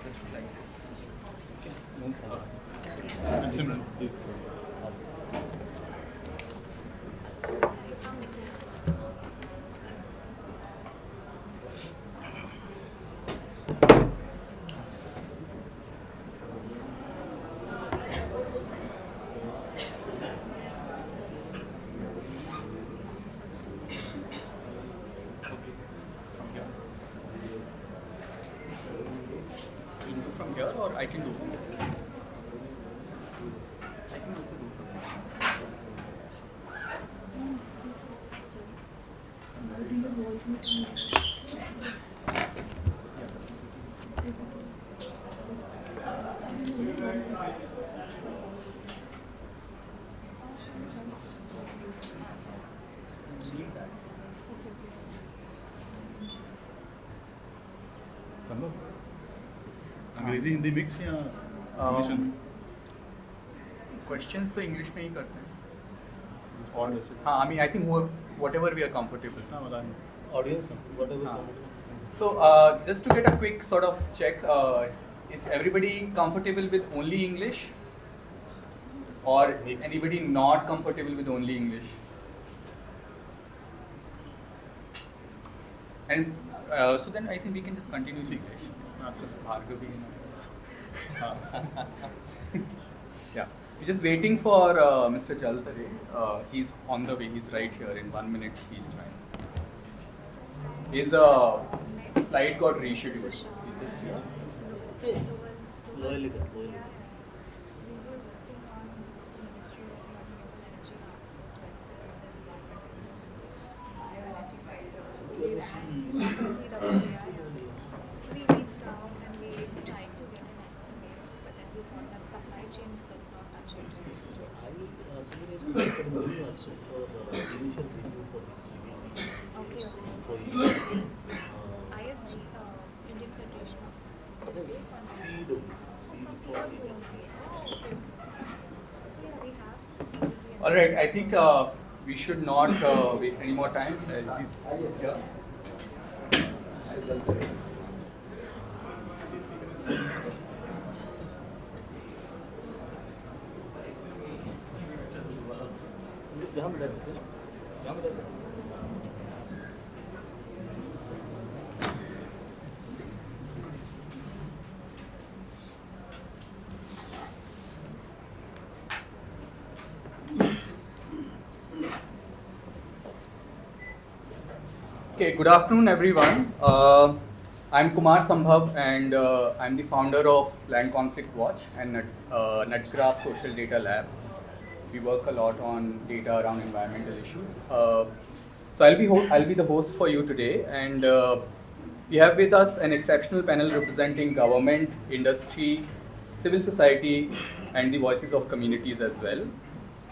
Just like this. I'm Simran. You do from here, or I can do. I can also do from here. Leave that. संभव अंग्रेजी Hindi mix या English Questions तो English में ही करते हैं. और वैसे हाँ, I mean, I think whatever we are comfortable. हाँ बता Audience, whatever. So, just to get a quick sort of check, is everybody comfortable with only English, or Mix. anybody not comfortable with only English? And so then I think we can just continue in English. Just Bhargavi and others. Yeah, we're just waiting for Mr. Jaltare. He's on the way. He's right here. In 1 minute, he'll join. His flight got rescheduled. He's just here. Okay. Loyally done, loyally done. We were working on Ministry of Renewable Energy access to bioenergy sector. So we reached out and we tried to get an estimate, but then we thought that supply chain, let's not touch it. So I will summarize the movie also for initial review for this CBC. Okay. For you. IFG, Indian Federation of CW. So yeah, we have some CBG. All right, I think we should not waste any more time. He's here. यहाँ पे डाल यहाँ पे डाल Okay, good afternoon, everyone. I'm Kumar Sambhav, and I'm the founder of Land Conflict Watch and NetGraph Social Data Lab. We work a lot on data around environmental issues. So I'll be the host for you today, and we have with us an exceptional panel representing government, industry, civil society, and the voices of communities as well.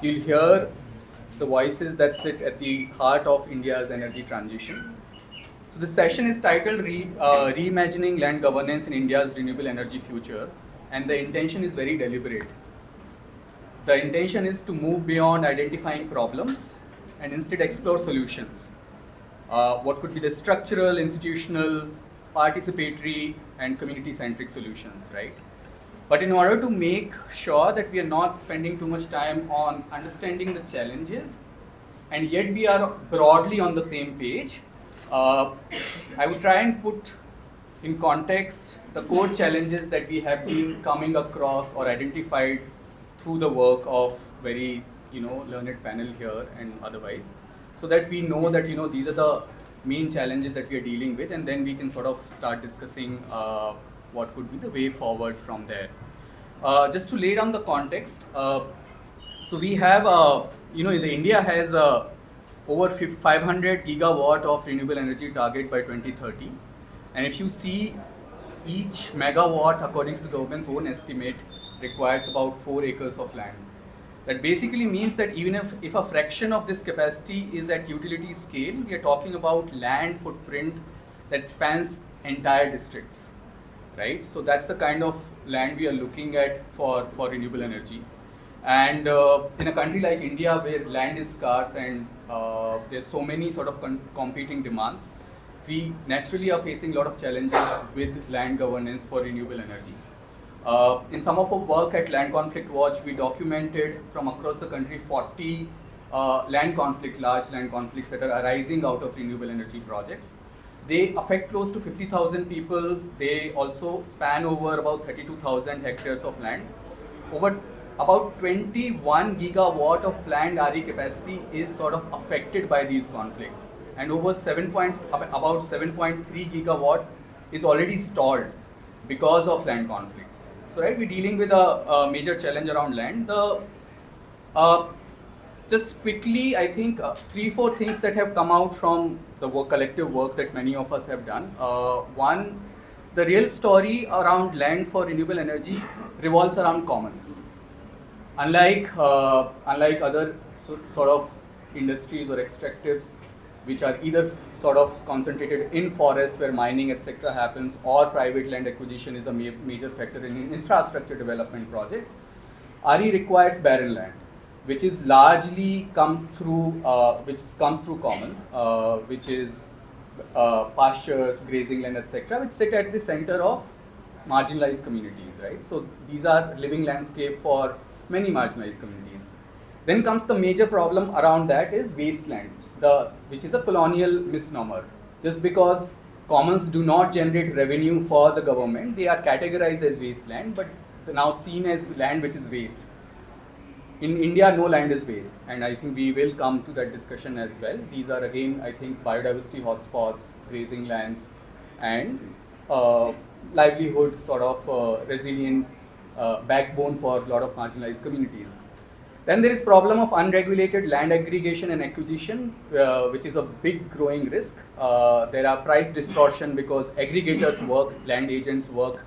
You'll hear the voices that sit at the heart of India's energy transition. So this session is titled Reimagining Land Governance in India's Renewable Energy Future, and the intention is very deliberate. The intention is to move beyond identifying problems and instead explore solutions. What could be the structural, institutional, participatory, and community-centric solutions, right? But in order to make sure that we are not spending too much time on understanding the challenges, and yet we are broadly on the same page, I would try and put in context the core challenges that we have been coming across or identified through the work of very learned panel here and otherwise, so that we know that these are the main challenges that we are dealing with, and then we can sort of start discussing what could be the way forward from there. Just to lay down the context, so we have India has over 500 gigawatt of renewable energy target by 2030, and if you see each megawatt, according to the government's own estimate, requires about 4 acres of land. That basically means that even if a fraction of this capacity is at utility scale, we are talking about land footprint that spans entire districts, right? So that's the kind of land we are looking at for renewable energy. And in a country like India, where land is scarce and there's so many sort of competing demands, we naturally are facing a lot of challenges with land governance for renewable energy. In some of our work at Land Conflict Watch, we documented from across the country 40 large land conflicts that are arising out of renewable energy projects. They affect close to 50,000 people. They also span over about 32,000 hectares of land. Over about 21 gigawatt of planned RE capacity is sort of affected by these conflicts. And over about 7.3 gigawatt is already stalled because of land conflicts. So, right, we're dealing with a major challenge around land. Just quickly, I think 3-4 things that have come out from the collective work that many of us have done. One, the real story around land for renewable energy revolves around commons. Unlike other sort of industries or extractives, which are either sort of concentrated in forests where mining etc. happens, or private land acquisition is a major factor in infrastructure development projects, RE requires barren land, which is largely comes through commons, which is pastures, grazing land, etc., which sit at the center of marginalized communities, right? So these are living landscape for many marginalized communities. Then comes the major problem around that is wasteland, which is a colonial misnomer. Just because commons do not generate revenue for the government, they are categorized as wasteland, but now seen as land which is waste. In India, no land is waste, and I think we will come to that discussion as well. These are again, I think, biodiversity hotspots, grazing lands, and livelihood sort of resilient backbone for a lot of marginalized communities. Then there is problem of unregulated land aggregation and acquisition, which is a big growing risk. There are price distortion because aggregators work, land agents work,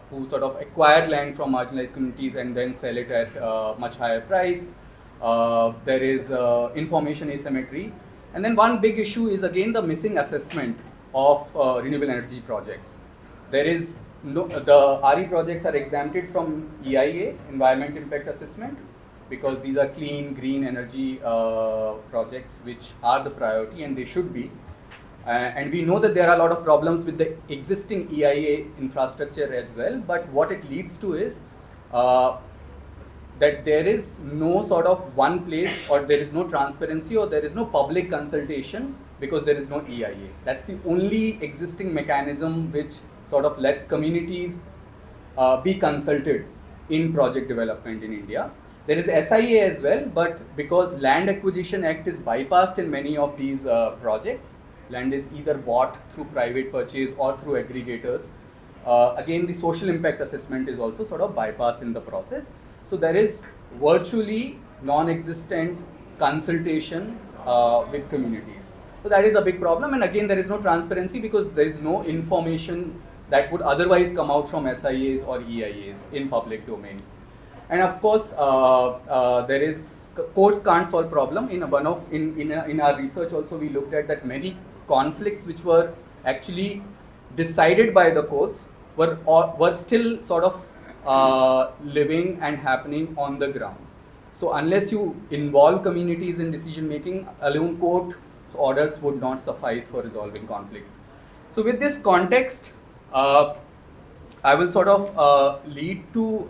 who sort of acquire land from marginalized communities and then sell it at much higher price. There is information asymmetry. And then one big issue is again the missing assessment of renewable energy projects. There is the RE projects are exempted from EIA, Environment Impact Assessment, because these are clean, green energy projects which are the priority and they should be. And we know that there are a lot of problems with the existing EIA infrastructure as well, but what it leads to is that there is no sort of one place, or there is no transparency, or there is no public consultation because there is no EIA. That's the only existing mechanism which sort of lets communities be consulted in project development in India. There is SIA as well, but because Land Acquisition Act is bypassed in many of these projects, land is either bought through private purchase or through aggregators. Again, the social impact assessment is also sort of bypassed in the process. So there is virtually non-existent consultation with communities. So that is a big problem, and again there is no transparency because there is no information that would otherwise come out from SIAs or EIAs in public domain. And of course, there is courts can't solve problem. In our research also we looked at that many conflicts which were actually decided by the courts were still sort of living and happening on the ground. So unless you involve communities in decision making, alone court orders would not suffice for resolving conflicts. So with this context, I will sort of lead to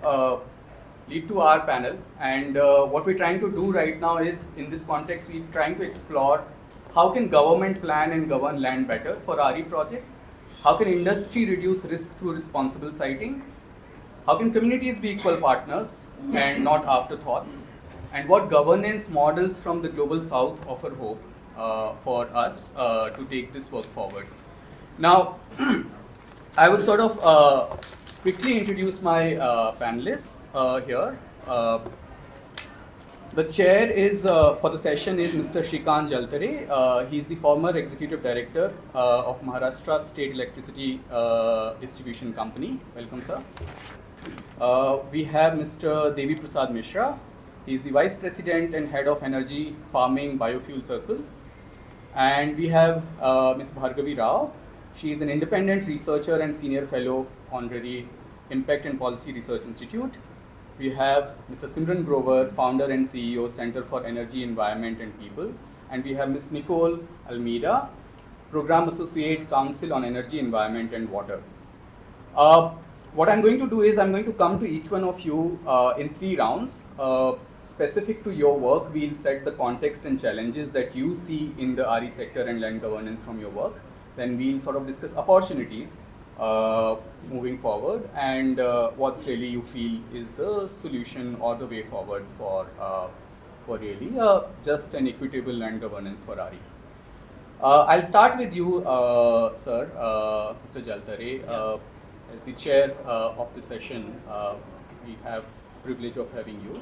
our panel, and what we're trying to do right now is, in this context, we're trying to explore how can government plan and govern land better for RE projects, how can industry reduce risk through responsible siting, how can communities be equal partners and not afterthoughts, and what governance models from the global south offer hope for us to take this work forward. Now, I will sort of quickly introduce my panelists here. The chair is for the session is Mr. Shrikant Jaltare. He is the former executive director of Maharashtra State Electricity Distribution Company. Welcome, sir. We have Mr. Devi Prasad Mishra. He is the vice president and head of energy farming biofuel circle. And we have Ms. Bhargavi Rao. She is an independent researcher and senior fellow honorary Impact and Policy Research Institute. We have Mr. Simran Grover, founder and CEO, Center for Energy, Environment and People. And we have Ms. Nicole Almeida, Program Associate Council on Energy, Environment and Water. What I'm going to do is I'm going to come to each one of you in 3 rounds. Specific to your work, we'll set the context and challenges that you see in the RE sector and land governance from your work. Then we'll sort of discuss opportunities moving forward and what's really you feel is the solution or the way forward for really just an equitable land governance for RE. I'll start with you, sir, Mr. Jaltare. As the chair of the session, we have the privilege of having you.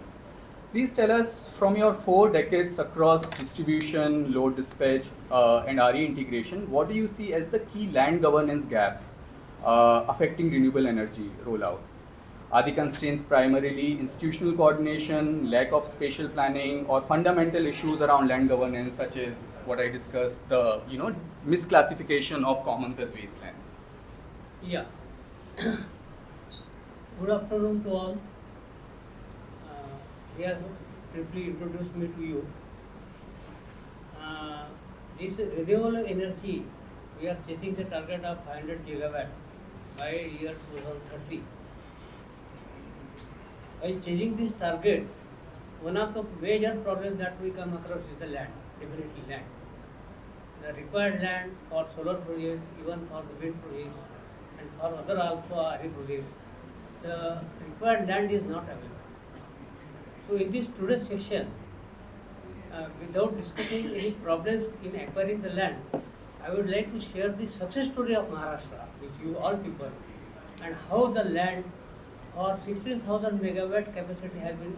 Please tell us, from your 4 decades across distribution, load dispatch, and RE integration, what do you see as the key land governance gaps affecting renewable energy rollout? Are the constraints primarily institutional coordination, lack of spatial planning, or fundamental issues around land governance, such as what I discussed, the misclassification of commons as wastelands? Yeah. Good afternoon to all. He has briefly introduced me to you. This renewable energy, we are chasing the target of 500 gigawatt by year 2030. By changing this target, one of the major problems that we come across is the land, definitely land. The required land for solar projects, even for the wind projects, and for other also RE projects, the required land is not available. So in this today's session, without discussing any problems in acquiring the land, I would like to share the success story of Maharashtra with you all people, and how the land for 16,000 megawatt capacity has been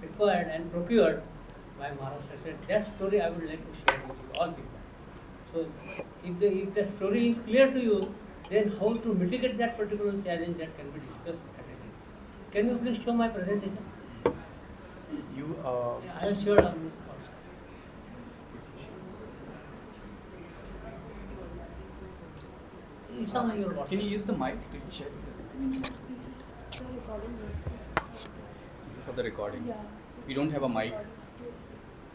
required and procured by Maharashtra. So that story I would like to share with you all people. So if the story is clear to you, then how to mitigate that particular challenge, that can be discussed at a length. Can you please show my presentation? I have shared on WhatsApp. It's on your WhatsApp. Can you use the mic to share it? This is for the recording. Yeah. We don't have a mic.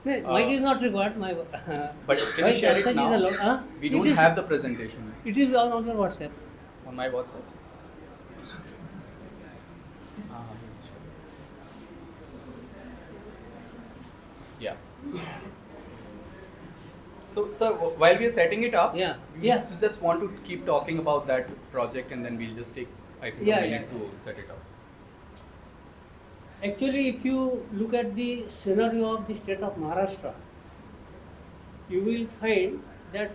No, mic is not required. My But can you share it now? We don't have the presentation It is on your WhatsApp. on my WhatsApp. Yes. Yeah. So, sir, while we are setting it up, we just want to keep talking about that project, and then we'll just take, I think, a minute to set it up. Actually, if you look at the scenario of the state of Maharashtra, you will find that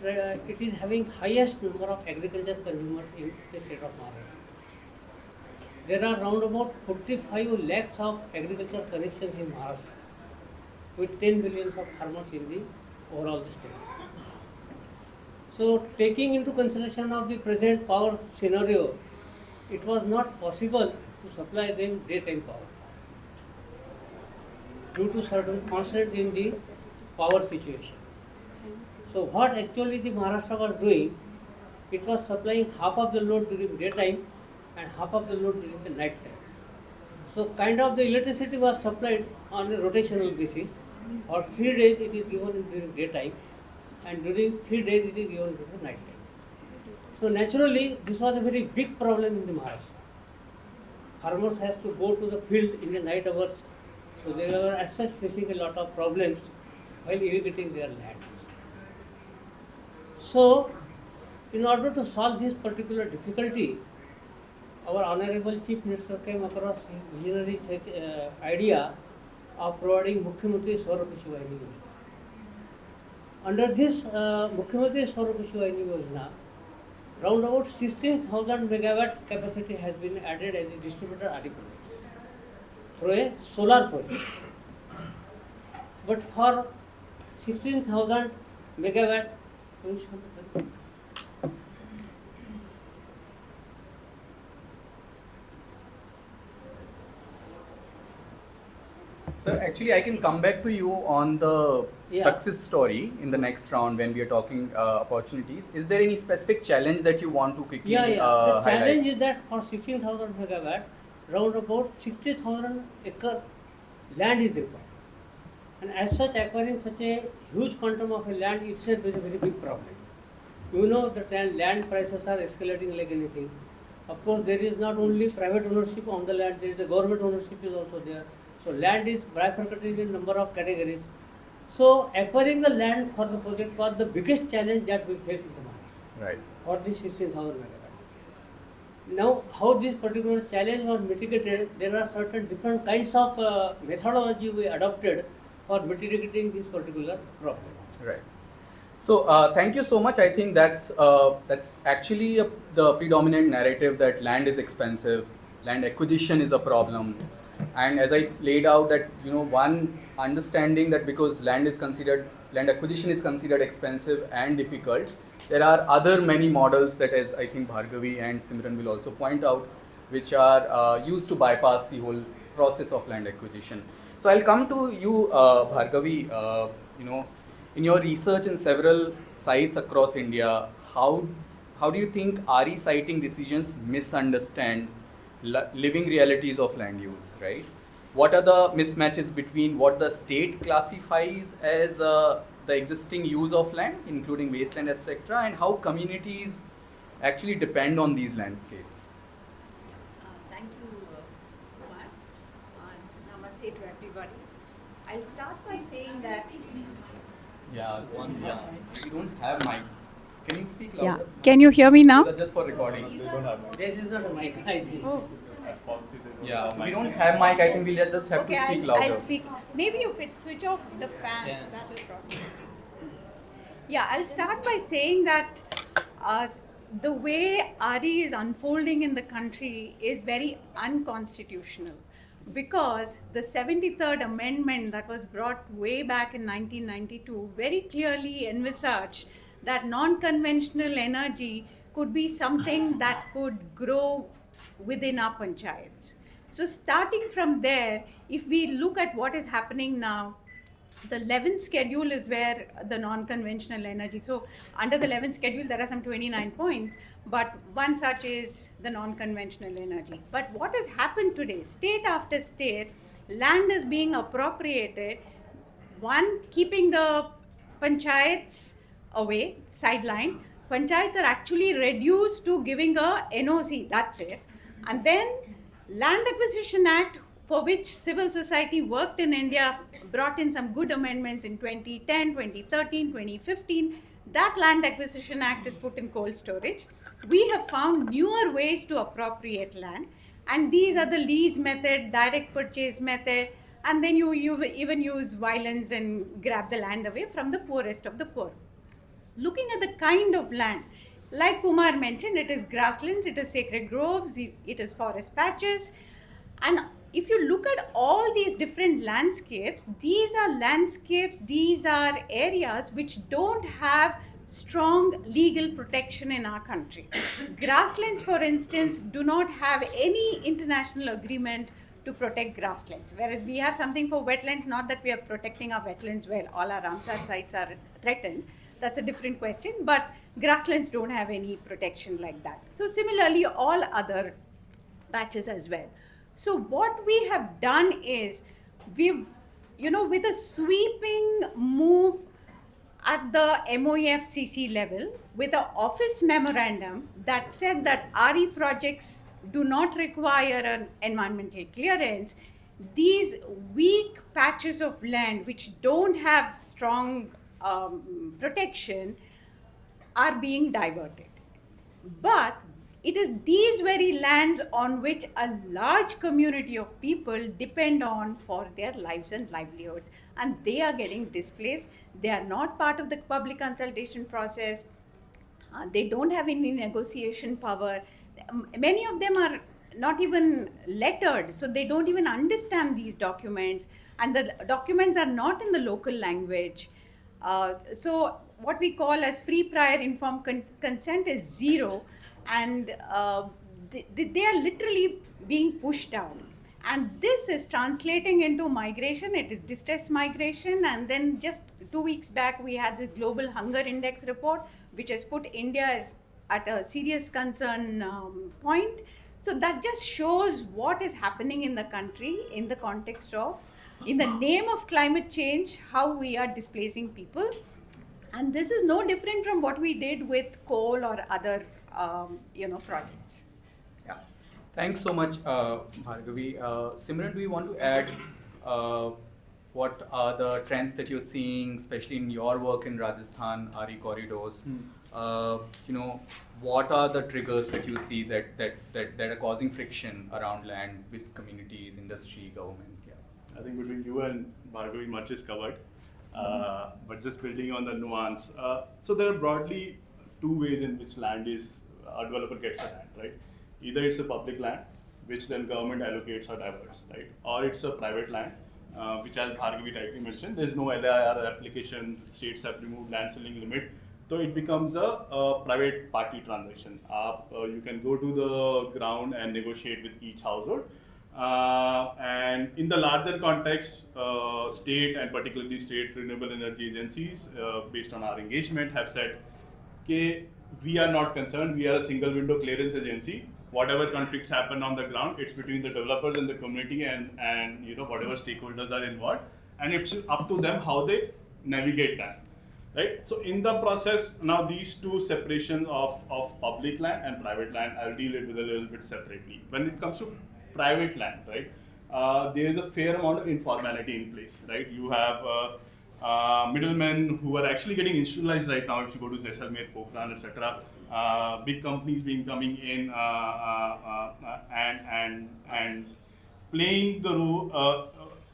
it is having highest number of agriculture consumers in the state of Maharashtra. There are round about 45 lakhs of agriculture connections in Maharashtra, with 10 millions of farmers in the overall state. So, taking into consideration of the present power scenario, it was not possible to supply them daytime power due to certain constraints in the power situation. So what actually the Maharashtra was doing, it was supplying half of the load during daytime and half of the load during the night time. So kind of the electricity was supplied on a rotational basis. For 3 days it is given during daytime, and during 3 days it is given during the night time. So naturally this was a very big problem in the Maharashtra. Farmers have to go to the field in the night hours, so they were as such facing a lot of problems while irrigating their lands. So, in order to solve this particular difficulty, our Honorable Chief Minister came across his visionary idea of providing Mukhyamantri Saur Krishi Vahini Yojana. Under this Mukhyamantri Saur Krishi Vahini Yojana, round about 16,000 megawatt capacity has been added as a distributor RE projects through a solar project. But for 16,000 megawatt, Sir, actually, I can come back to you on the success story in the next round when we are talking opportunities. Is there any specific challenge that you want to quickly the highlight? challenge is that for 16,000 megawatt, round about 60,000 acre land is required. And as such, acquiring such a huge quantum of a land itself is a very big problem. You know that land prices are escalating like anything. Of course, there is not only private ownership on the land, there is a government ownership is also there. So land is bifurcated in number of categories. So acquiring the land for the project was the biggest challenge that we face in the Maharashtra Right. for this 16,000 megawatt. Now, how this particular challenge was mitigated, there are certain different kinds of methodology we adopted for mitigating this particular problem. Right. So thank you so much. I think that's actually the predominant narrative that land is expensive, land acquisition is a problem, and as I laid out that one understanding that because land acquisition is considered expensive and difficult, there are other many models that, as I think Bhargavi and Simran will also point out, which are used to bypass the whole process of land acquisition. So I'll come to you, Bhargavi. In your research in several sites across India, how do you think RE siting decisions misunderstand living realities of land use, right? What are the mismatches between what the state classifies as the existing use of land, including wasteland, etc., and how communities actually depend on these landscapes? Thank you, Kumar. Namaste to everybody. I'll start by saying that. Yeah, we don't have mics. Can you speak louder? Yeah. Can you hear me now? Just for recording. This is not a mic, I think. Yeah, so we don't have mic. I think we'll just have to speak louder. I'll speak. Maybe you could switch off the fans. Yeah. That will probably. Yeah, I'll start by saying that the way RE is unfolding in the country is very unconstitutional, because the 73rd Amendment that was brought way back in 1992 very clearly envisaged that non-conventional energy could be something that could grow within our panchayats. So starting from there, if we look at what is happening now, the 11th schedule is where the non-conventional energy. So under the 11th schedule, there are some 29 points, but one such is the non-conventional energy. But what has happened today, state after state, land is being appropriated, one, keeping the panchayats away, sideline. Panchayats are actually reduced to giving a NOC, that's it. And then Land Acquisition Act, for which civil society worked in India, brought in some good amendments in 2010, 2013, 2015. That Land Acquisition Act is put in cold storage. We have found newer ways to appropriate land, and these are the lease method, direct purchase method, and then you even use violence and grab the land away from the poorest of the poor. Looking at the kind of land, like Kumar mentioned, it is grasslands, it is sacred groves, it is forest patches, and if you look at all these different landscapes, these are areas which don't have strong legal protection in our country. Grasslands, for instance, do not have any international agreement to protect grasslands, whereas we have something for wetlands. Not that we are protecting our wetlands well, all our Ramsar sites are threatened. That's a different question, but grasslands don't have any protection like that. So similarly, all other patches as well. So what we have done is, we've, with a sweeping move at the MOEFCC level, with an office memorandum that said that RE projects do not require an environmental clearance, these weak patches of land which don't have strong protection are being diverted. But it is these very lands on which a large community of people depend on for their lives and livelihoods, and they are getting displaced. They are not part of the public consultation process. They don't have any negotiation power. Many of them are not even lettered, so they don't even understand these documents, and the documents are not in the local language. So what we call as free prior informed consent is zero, and they are literally being pushed down. And this is translating into migration. It is distress migration. And then just 2 weeks back, we had the Global Hunger Index report, which has put India as at a serious concern point. So that just shows what is happening in the country in the context of, in the name of climate change, how we are displacing people. And this is no different from what we did with coal or other, projects. Yeah. Thanks so much, Bhargavi. Simran, do you want to add what are the trends that you're seeing, especially in your work in Rajasthan, RE corridors? What are the triggers that you see that are causing friction around land with communities, industry, government? Yeah. I think between you and Bhargavi, much is covered. But just building on the nuance. So there are broadly two ways in which land is, a developer gets a land, right? Either it's a public land, which then government allocates or diverts, right? Or it's a private land, which as Bhargavi rightly mentioned, there's no LIR application, states have removed land ceiling limit. So it becomes a private party transaction. You can go to the ground and negotiate with each household. And in the larger context, state and particularly state renewable energy agencies, based on our engagement, have said, okay, we are not concerned, we are a single window clearance agency. Whatever conflicts happen on the ground, it's between the developers and the community and whatever stakeholders are involved. And it's up to them how they navigate that. Right? So in the process, now these two separation of public land and private land, I'll deal it with a little bit separately. When it comes to private land, right, there is a fair amount of informality in place, right? You have middlemen who are actually getting institutionalized right now. If you go to Jaisalmer, Pokhran, etc., big companies coming in and playing the role,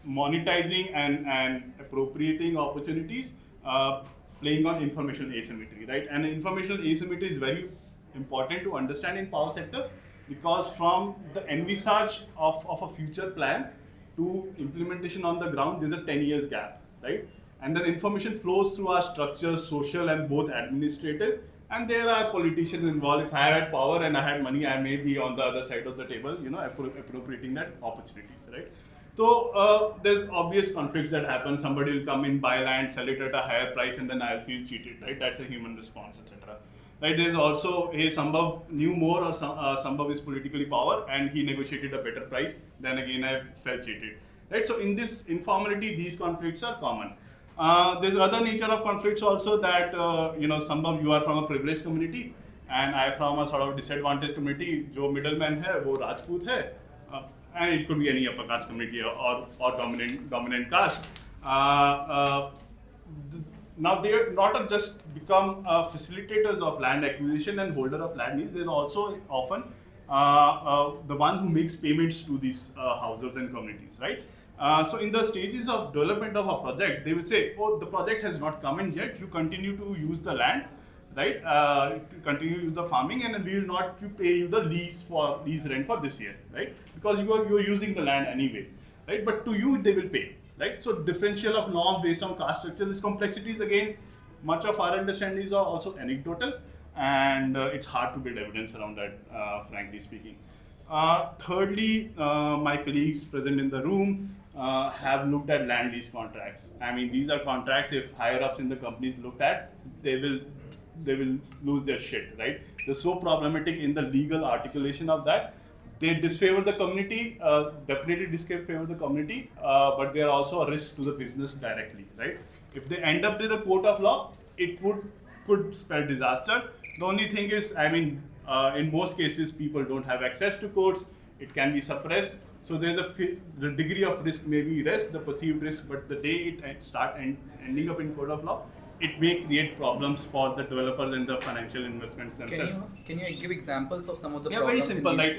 monetizing and appropriating opportunities. Playing on informational asymmetry, right? And informational asymmetry is very important to understand in power sector, because from the envisage of a future plan to implementation on the ground, there's a 10 years gap, right? And then information flows through our structures, social and both administrative, and there are politicians involved. If I had power and I had money, I may be on the other side of the table, appropriating that opportunities, right? So there's obvious conflicts that happen. Somebody will come in, buy land, sell it at a higher price, and then I'll feel cheated, right? That's a human response, etc. Right? There's also, hey, Sambhav knew more, or Sambhav is politically power, and he negotiated a better price. Then again, I felt cheated, right? So in this informality, these conflicts are common. There's other nature of conflicts also that Sambhav, you are from a privileged community, and I from a sort of disadvantaged community. जो middleman है, वो Rajput है. And it could be any upper caste community or dominant caste. Now they are not just become facilitators of land acquisition and holder of land lease. They're also often the one who makes payments to these households and communities, right? So in the stages of development of a project, they will say, oh, the project has not come in yet. You continue to use the land, right? Continue to use the farming, and we will not pay you the lease rent for this year, right? Because you are using the land anyway, right? But to you, they will pay, right? So differential of norm based on caste structure, these complexities, again, much of our understandings are also anecdotal, and it's hard to build evidence around that, frankly speaking. Thirdly, my colleagues present in the room have looked at land lease contracts. I mean, these are contracts, if higher ups in the companies looked at, they will lose their shit, right? They're so problematic in the legal articulation of that. They disfavor the community, definitely disfavor the community, but they are also a risk to the business directly, right? If they end up in the court of law, it could spell disaster. The only thing is, I mean, in most cases, people don't have access to courts. It can be suppressed. So there's the degree of risk may be less, the perceived risk, but the day it start ending up in court of law, it may create problems for the developers and the financial investments themselves. Can you give examples of some of the Yeah, problems? very simple. Like,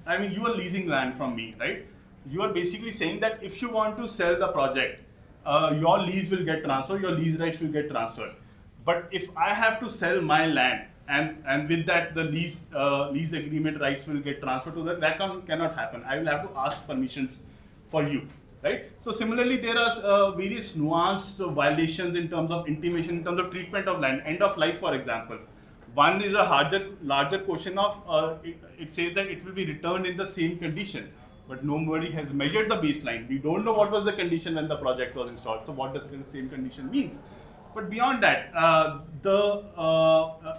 I mean, you are leasing land from me, right? You are basically saying that if you want to sell the project, your lease will get transferred, your lease rights will get transferred. But if I have to sell my land, and with that the lease agreement rights will get transferred to that cannot happen. I will have to ask permissions for you, right? So similarly, there are various nuanced violations in terms of intimation, in terms of treatment of land, end of life, for example. One is a larger question of it says that it will be returned in the same condition, but nobody has measured the baseline. We don't know what was the condition when the project was installed. So what does the same condition means? But beyond that,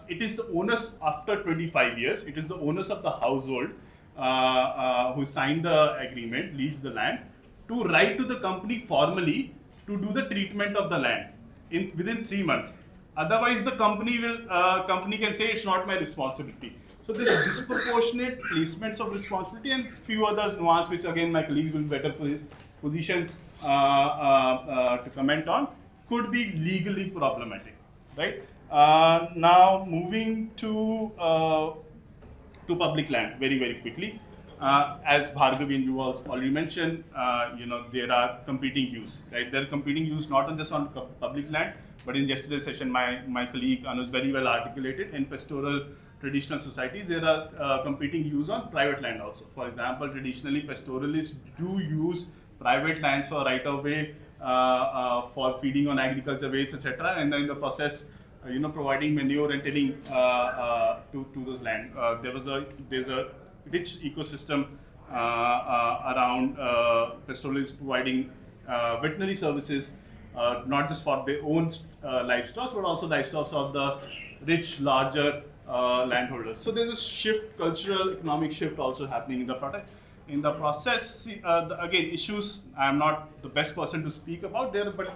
it is the onus after 25 years. It is the onus of the household who signed the agreement, leased the land, to write to the company formally to do the treatment of the land within 3 months. Otherwise, the company can say it's not my responsibility. So this disproportionate placements of responsibility and few others nuance, which again my colleagues will be better positioned to comment on, could be legally problematic, right? Now moving to public land very quickly. As Bhargavi and you already mentioned, there are competing use, right? There are competing use not just on public land, but in yesterday's session, my colleague Anuj very well articulated. In pastoral traditional societies, there are competing use on private land also. For example, traditionally pastoralists do use private lands for right of way, for feeding on agriculture waste, etc. And then in the process, providing manure and tilling to those land. There's a rich ecosystem around pastoralists providing veterinary services, not just for their own livestock, but also livestock of the rich, larger landholders. So there's a shift, cultural, economic shift also happening in the product. In the process, again, issues I'm not the best person to speak about there, but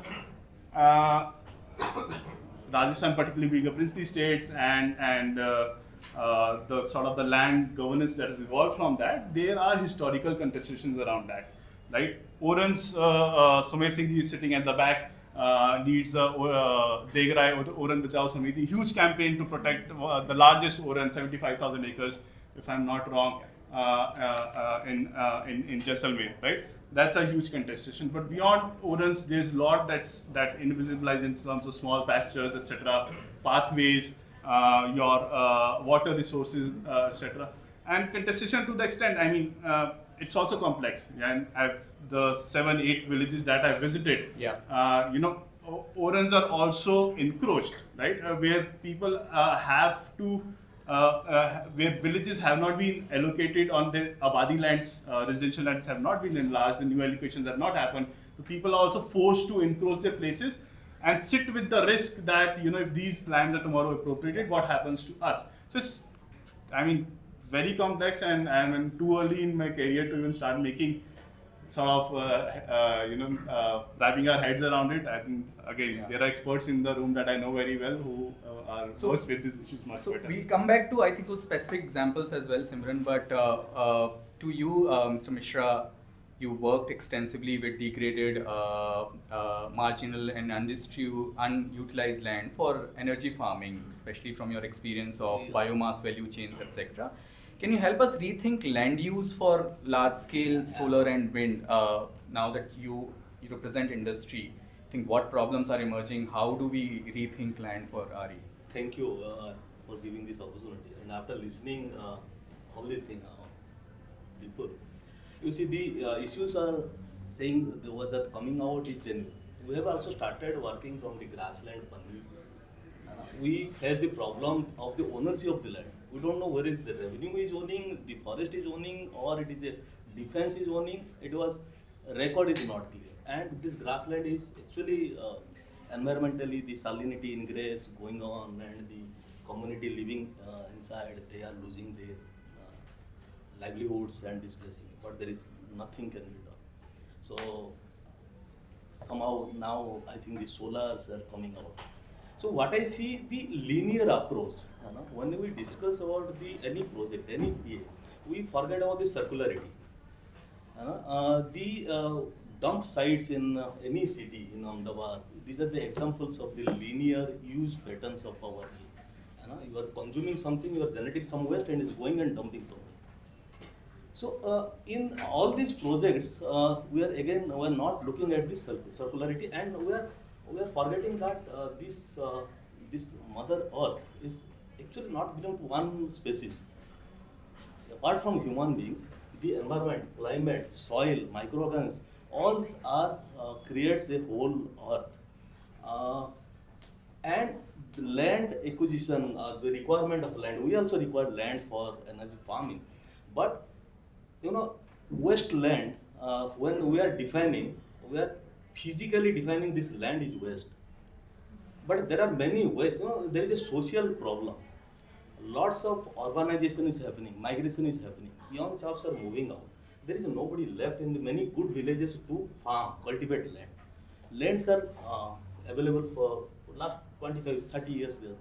Rajasthan, particularly being a princely states, and the sort of the land governance that has evolved from that, there are historical contestations around that, right? Oran's Sumer Singh ji is sitting at the back, leads the Degarai Oran Bachao Samiti, huge campaign to protect the largest Oran, 75,000 acres, if I'm not wrong, in Jaisalmer, right? That's a huge contestation. But beyond Orans, there's a lot that's invisibilized in terms of small pastures, etc., pathways, your water resources, etc. And contestation to the extent, I mean, it's also complex. And the 7-8 villages that I visited, Orans are also encroached, right? Where people have to. Where villages have not been allocated on their abadi lands, residential lands have not been enlarged, the new allocations have not happened. The people are also forced to encroach their places and sit with the risk that, if these lands are tomorrow appropriated, what happens to us? So it's, very complex, and I'm too early in my career to even start making sort of, wrapping our heads around it. I think, again, there are experts in the room that I know very well who are versed with these issues much better. We'll come back to, I think, those specific examples as well, Simran, but to you, Mr. Mishra, you worked extensively with degraded, marginal and unutilized land for energy farming, especially from your experience of biomass value chains, etc. Can you help us rethink land use for large-scale solar and wind? Now that you represent industry, I think what problems are emerging? How do we rethink land for RE? Thank you for giving this opportunity. And after listening all the things people, you see the issues are saying the words are coming out is genuine. We have also started working from the grassland point of view. We face the problem of the ownership of the land. We don't know where is the revenue is owning, the forest is owning, or it is a defense is owning. It was record is not clear, and this grassland is actually environmentally the salinity ingress going on, and the community living inside, they are losing their livelihoods and displacing. But there is nothing can be done. So somehow now I think the solars are coming out. So what I see the linear approach. When we discuss about any project, any PA, we forget about the circularity. The dump sites in any city in Ahmedabad, these are the examples of the linear use patterns of our area. You are consuming something, you are generating some waste and is going and dumping something. So in all these projects, we are not looking at this circularity, and we are forgetting that this Mother Earth is actually not belong to one species. Apart from human beings, the environment, climate, soil, microorganisms, all are creates a whole Earth. And the land acquisition, the requirement of land, we also require land for energy farming. But waste land, when we are defining, we are physically defining this land is waste. But there are many ways, there is a social problem. Lots of urbanization is happening, migration is happening, young chaps are moving out. There is nobody left in the many good villages to farm, cultivate land. Lands are available for last 25, 30 years there.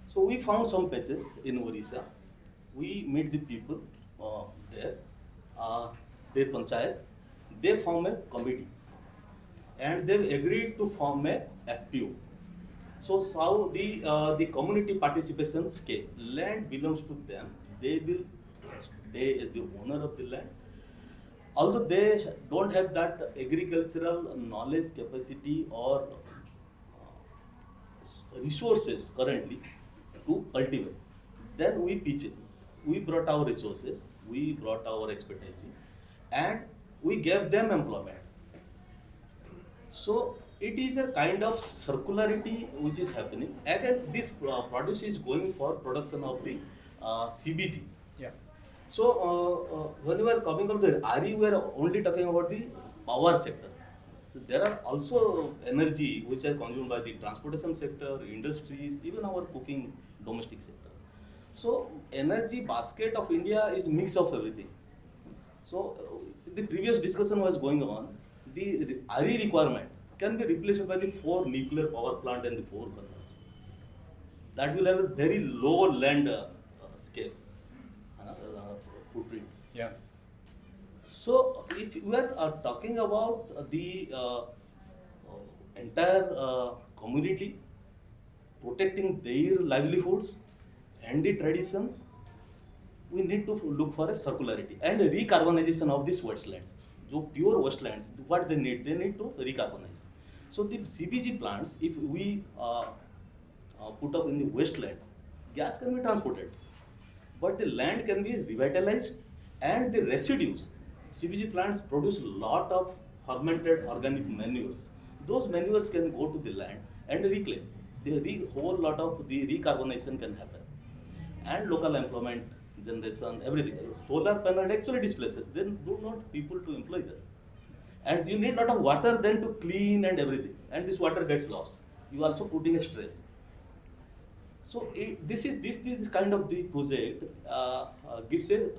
So we found some patches in Orissa. We meet the people there, their panchayat. They form a committee, and they've agreed to form a FPO. So how the community participation scale. Land belongs to them. They will stay as the owner of the land. Although they don't have that agricultural knowledge, capacity, or resources currently to cultivate, then we pitch it. We brought our resources, we brought our expertise, and we gave them employment. So it is a kind of circularity which is happening. Again, this produce is going for production of the CBG. Yeah. So when we are coming up the RE, we are only talking about the power sector. So there are also energy which are consumed by the transportation sector, industries, even our cooking domestic sector. So energy basket of India is mix of everything. So the previous discussion was going on. The RE requirement can be replaced by the 4 nuclear power plant and the 4 kernels. That will have a very low land scale footprint. Yeah. So if we are talking about the entire community protecting their livelihoods and the traditions, we need to look for a circularity and a recarbonization of these wastelands. So pure wastelands, what they need to recarbonize. So the CBG plants, if we put up in the wastelands, gas can be transported, but the land can be revitalized, and the residues. CBG plants produce a lot of fermented organic manures. Those manures can go to the land and reclaim. The whole lot of the recarbonization can happen, and local employment generation, everything. Solar panel actually displaces. Then do not people to employ them, and you need a lot of water then to clean and everything, and this water gets lost. You also putting a stress. So this is kind of the project gives a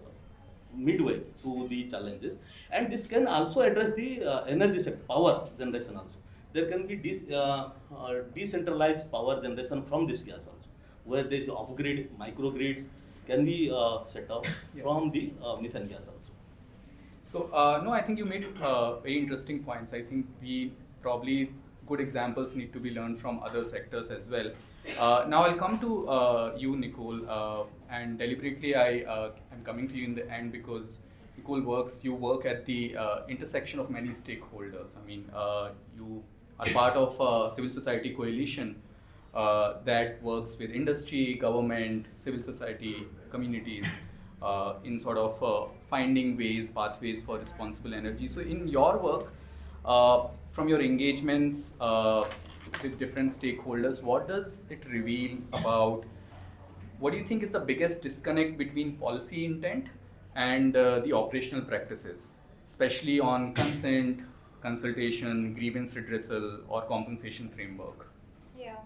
midway to the challenges, and this can also address the energy sector, power generation also. There can be decentralized power generation from this gas also, where there is off-grid, microgrids can be set up from the methane gas also. So, no, I think you made very interesting points. I think we probably good examples need to be learned from other sectors as well. Now I'll come to you, Nicole, and deliberately I am coming to you in the end because Nicole you work at the intersection of many stakeholders. I mean, you are part of a civil society coalition that works with industry, government, civil society, communities in sort of finding pathways for responsible energy. So in your work, from your engagements with different stakeholders, what does it reveal about, what do you think is the biggest disconnect between policy intent and the operational practices, especially on consent, consultation, grievance redressal, or compensation framework? Yeah,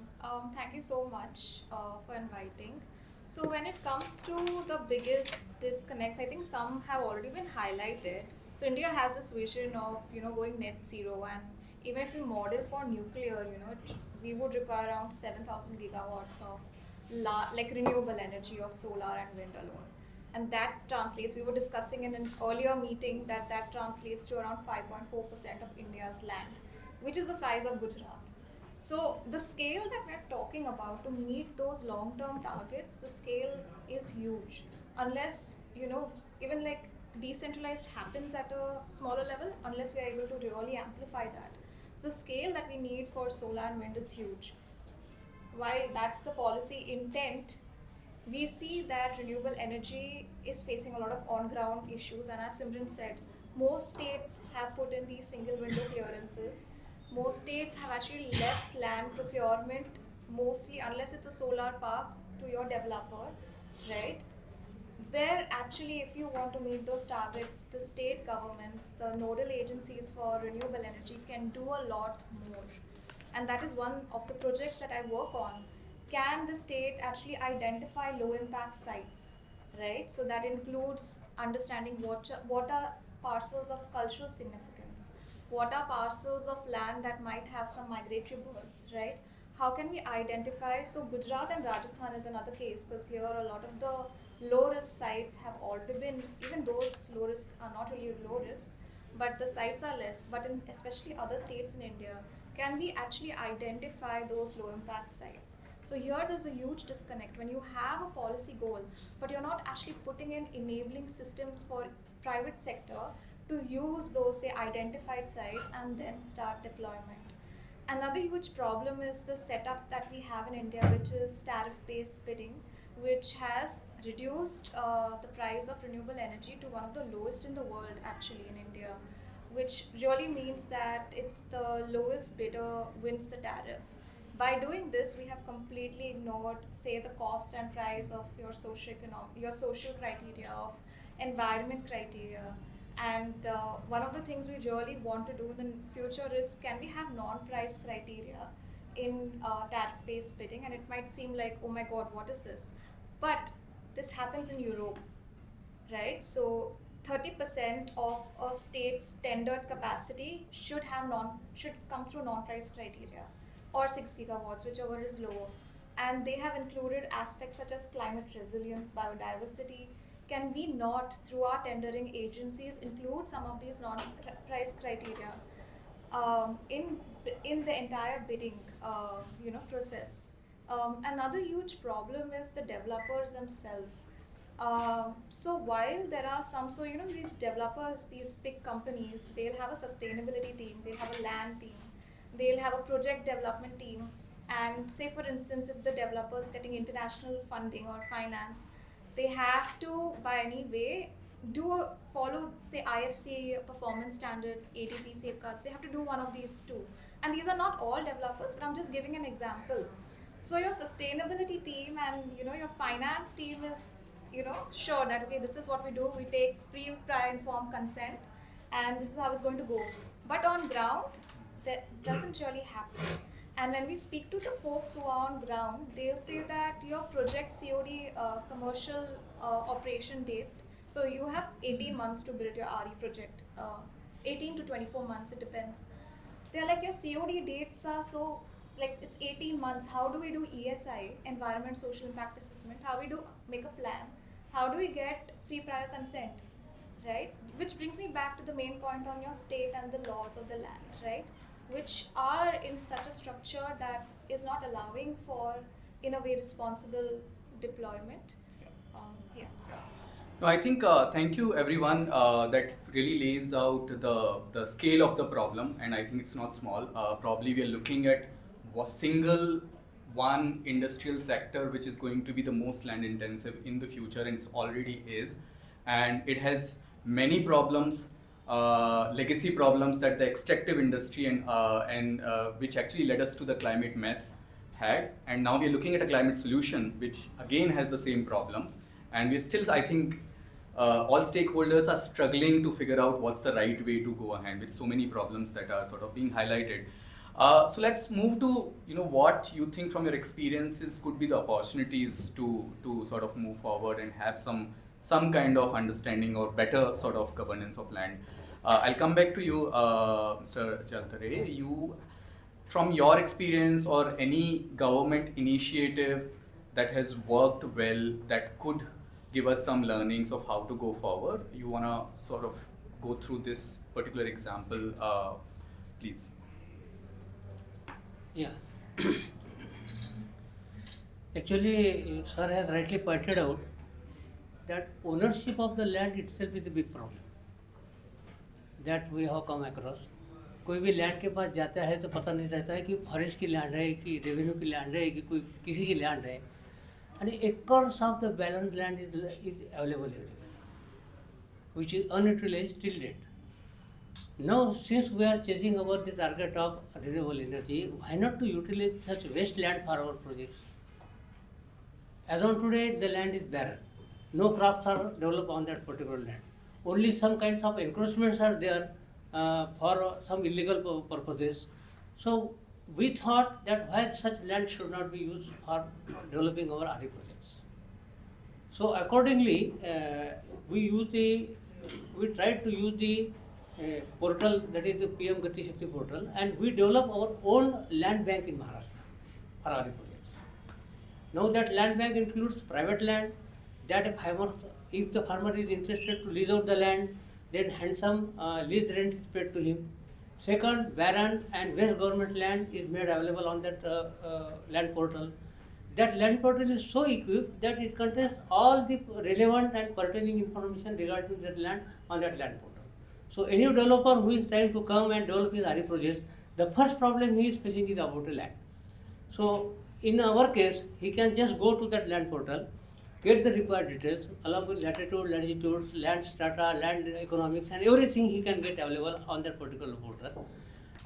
thank you so much for inviting. So when it comes to the biggest disconnects, I think some have already been highlighted. So India has this vision of going net zero, and even if we model for nuclear, we would require around 7,000 gigawatts of like renewable energy of solar and wind alone. And that translates, we were discussing in an earlier meeting that translates to around 5.4% of India's land, which is the size of Gujarat. So the scale that we're talking about to meet those long-term targets, the scale is huge. Unless, even like decentralized happens at a smaller level, unless we are able to really amplify that. So the scale that we need for solar and wind is huge. While that's the policy intent, we see that renewable energy is facing a lot of on-ground issues, and as Simran said, most states have put in these single window clearances. Most states have actually left land procurement mostly, unless it's a solar park, to your developer, right? Where actually, if you want to meet those targets, the state governments, the nodal agencies for renewable energy can do a lot more. And that is one of the projects that I work on. Can the state actually identify low impact sites, right? So that includes understanding what are parcels of cultural significance, what are parcels of land that might have some migratory birds, right? how can we identify? So Gujarat and Rajasthan is another case, because here a lot of the low risk sites have already been, even those low risk are not really low risk, but the sites are less. But in especially other states in India, can we actually identify those low impact sites? So here there's a huge disconnect when you have a policy goal, but you're not actually putting in enabling systems for private sector to use those say identified sites and then start deployment. Another huge problem is the setup that we have in India, which is tariff-based bidding, which has reduced the price of renewable energy to one of the lowest in the world actually in India, which really means that it's the lowest bidder wins the tariff. By doing this, we have completely ignored, say, the cost and price of your your social criteria, of environment criteria. And one of the things we really want to do in the future is, can we have non-price criteria in tariff-based bidding? And it might seem like, oh my God, what is this? But this happens in Europe, right? So 30% of a state's tendered capacity should come through non-price criteria, or 6 gigawatts, whichever is lower. And they have included aspects such as climate resilience, biodiversity. Can we not, through our tendering agencies, include some of these non-price criteria in the entire bidding process? Another huge problem is the developers themselves. So while there are some, so these developers, these big companies, they'll have a sustainability team, they'll have a land team, they'll have a project development team, and say for instance, if the developer's getting international funding or finance, they have to by any way follow say IFC performance standards, ATP safeguards. They have to do one of these two, and these are not all developers, but I'm just giving an example. So your sustainability team and your finance team is sure that okay, this is what we do. We take free prior informed consent, and this is how it's going to go. But on ground, that doesn't really happen. And when we speak to the folks who are on ground, they'll say that your project COD commercial operation date. So you have 18 months to build your RE project. 18 to 24 months, it depends. They're like, your COD dates are so, like, it's 18 months. How do we do ESI, environment social impact assessment? How we do make a plan? How do we get free prior consent, right? Which brings me back to the main point on your state and the laws of the land, right? Which are in such a structure that is not allowing for, in a way, responsible deployment. Yeah. No, I think thank you everyone. That really lays out the scale of the problem, and I think it's not small. Probably we are looking at one industrial sector which is going to be the most land intensive in the future, and it already is, and it has many problems, legacy problems that the extractive industry and which actually led us to the climate mess had, and now we are looking at a climate solution which again has the same problems, and we're still, I think, all stakeholders are struggling to figure out what's the right way to go ahead with so many problems that are sort of being highlighted. So let's move to what you think from your experiences could be the opportunities to sort of move forward and have some kind of understanding or better sort of governance of land. I'll come back to you, Mr. Jaltare. You, from your experience or any government initiative that has worked well, that could give us some learnings of how to go forward, you want to sort of go through this particular example, please? Yeah. Actually, sir has rightly pointed out that ownership of the land itself is a big problem that we have come across. कोई भी land के पास जाता है तो पता नहीं रहता है कि फॉरेस्ट की लैंड है कि रेवेन्यू की लैंड है कि कोई किसी की लैंड है, and acres of the balanced land is available everywhere, which is unutilized till date. Now, since we are chasing about the target of renewable energy, why not to utilize such waste land for our projects? As on today, the land is barren. No crops are developed on that particular land. Only some kinds of encroachments are there for some illegal purposes. So we thought that why such land should not be used for developing our RE projects. So accordingly, we tried to use the portal, that is the PM Gati Shakti portal, and we develop our own land bank in Maharashtra. for RE projects. Now that land bank includes private land, that if the farmer is interested to lease out the land, then handsome lease rent is paid to him. Second, barren and waste government land is made available on that land portal. That land portal is so equipped that it contains all the relevant and pertaining information regarding that land on that land portal. So any developer who is trying to come and develop his RE projects, the first problem he is facing is about the land. So in our case, he can just go to that land portal, get the required details along with latitude, longitude, land strata, land economics, and everything he can get available on that particular portal.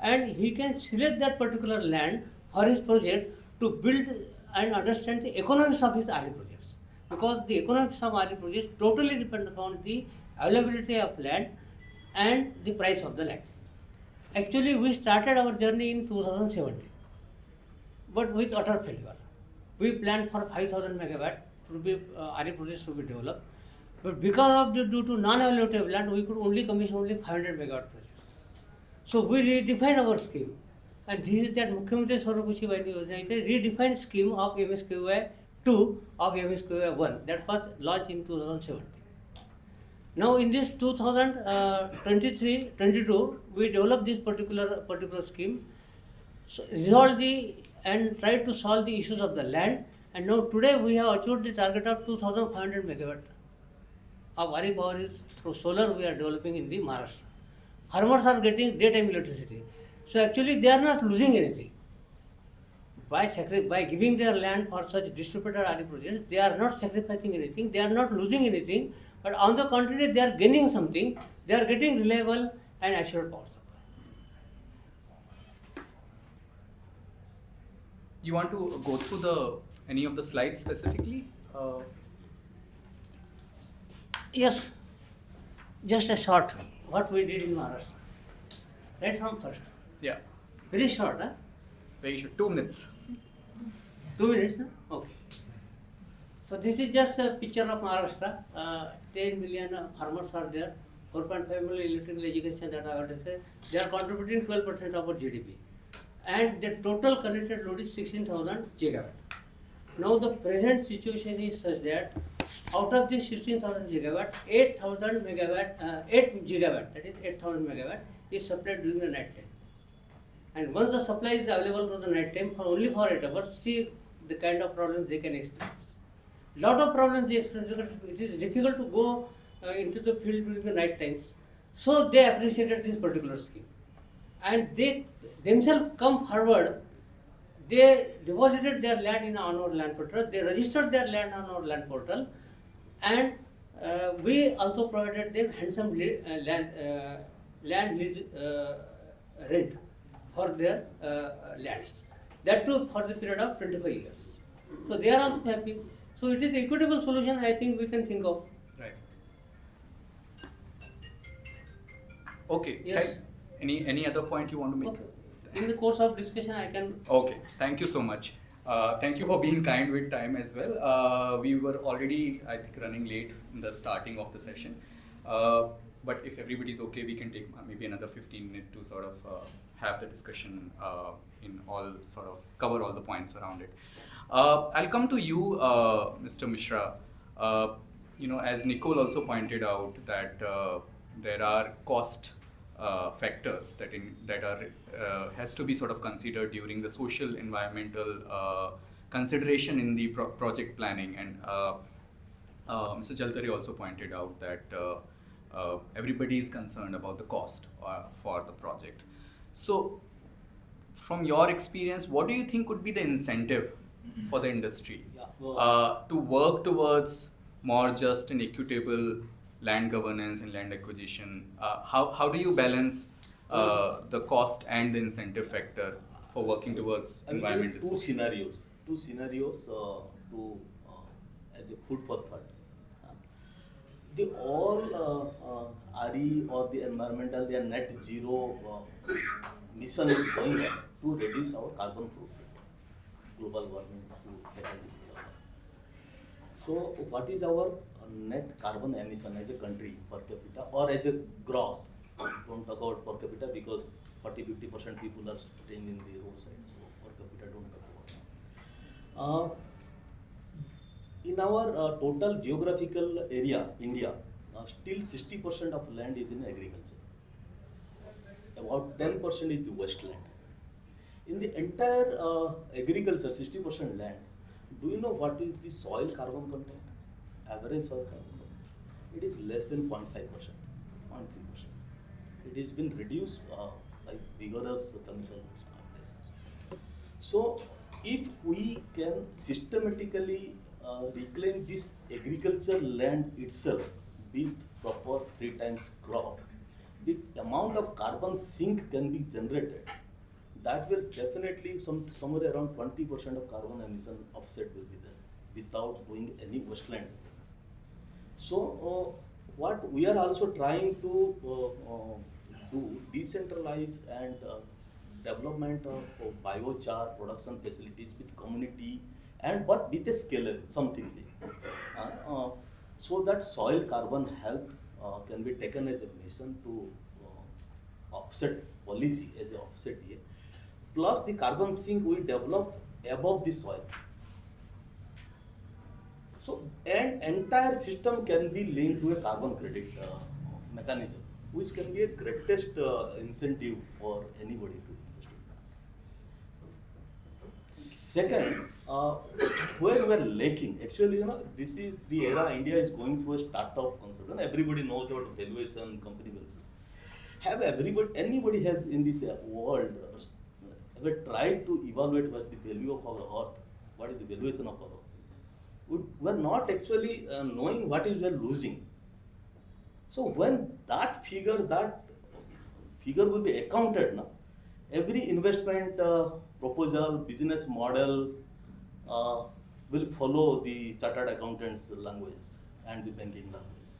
And he can select that particular land for his project to build and understand the economics of his RE projects. Because the economics of RE projects totally depend upon the availability of land and the price of the land. Actually, we started our journey in 2017, but with utter failure. We planned for 5,000 megawatt to be RE projects to be developed, but because of due to non-availability of land, we could only commission only 500 megawatt projects. So we redefined our scheme, and this is that Mukhyamantri Swaruprushi Vayani Yojana, it is a redefined scheme of MSKY 2 of MSKY 1 that was launched in 2017. Now in this 2023-22, we developed this particular scheme, so resolve and try to solve the issues of the land. And now today we have achieved the target of 2,500 megawatt of RE power is through solar we are developing in the Maharashtra. Farmers are getting daytime electricity. So actually they are not losing anything. By giving their land for such distributed RE projects, they are not sacrificing anything, they are not losing anything, but on the contrary, they are gaining something, they are getting reliable and assured power supply. You want to go through any of the slides specifically? Yes, just a short, what we did in Maharashtra. Right from first. Yeah, Very short, huh? very short. 2 minutes. 2 minutes, huh? Okay. So this is just a picture of Maharashtra. 10 million farmers are there, 4.5 million electrical education that I have to say. They are contributing 12% of our GDP. And the total connected load is 16,000 gigawatt. Now the present situation is such that out of this 16,000 gigawatt, 8,000 megawatt, 8 gigawatt, that is 8,000 megawatt, is supplied during the night time. And once the supply is available for the night time for only for 8 hours, see the kind of problems they can experience. Lot of problems they experience because it is difficult to go into the field during the night times. So they appreciated this particular scheme. And they themselves come forward, they deposited their land on our land portal, they registered their land on our land portal, and we also provided them handsome land lease rent for their lands. That too for the period of 25 years. So they are also happy. So it is equitable solution I think we can think of. Right. Okay. Yes. Any other point you want to make? Okay. In the course of discussion I can. Okay, thank you so much. Thank you for being kind with time as well. We were already, I think, running late in the starting of the session. But if everybody's okay, we can take maybe another 15 minutes to sort of have the discussion in all sort of cover all the points around it. I'll come to you, Mr. Mishra. As Nicole also pointed out that there are cost factors that has to be sort of considered during the social environmental consideration in the project planning, and Mr. Jaltari also pointed out that everybody is concerned about the cost for the project. So from your experience, what do you think would be the incentive for the industry to work towards more just and equitable land governance and land acquisition? How do you balance the cost and the incentive factor for working towards environmental? Two scenarios to as a food for thought. The all RE or the environmental, their net zero mission is going on to reduce our carbon footprint, global warming to tackle this problem. So what is our net carbon emission as a country per capita or as a gross? Don't talk about per capita because 40-50% people are staying in the roadside, so per capita don't talk about. Uh, in our total geographical area, India, still 60% of land is in agriculture. About 10% is the wasteland. In the entire agriculture, 60% land, do you know what is the soil carbon content? Average soil carbon content. It is less than 0.5%, 0.3%. It has been reduced by vigorous chemical applications. So, if we can systematically reclaim this agricultural land itself with proper 3 times crop, the amount of carbon sink can be generated. That will definitely somewhere around 20% of carbon emission offset will be there without doing any wasteland. So, what we are also trying to do decentralize and development of biochar production facilities with community and but with a scale something so that soil carbon health can be taken as a mission to offset policy as a offset here. Plus the carbon sink we develop above the soil. So, an entire system can be linked to a carbon credit mechanism, which can be a greatest incentive for anybody to invest in. Second, where we are lacking, actually, this is the era India is going through a startup concept, and everybody knows about valuation, company valuation. Have anybody has in this world ever tried to evaluate what's the value of our earth? What is the valuation of our earth? We are not actually knowing what is we are losing. So when that figure will be accounted now, every investment proposal, business models will follow the chartered accountants language and the banking language.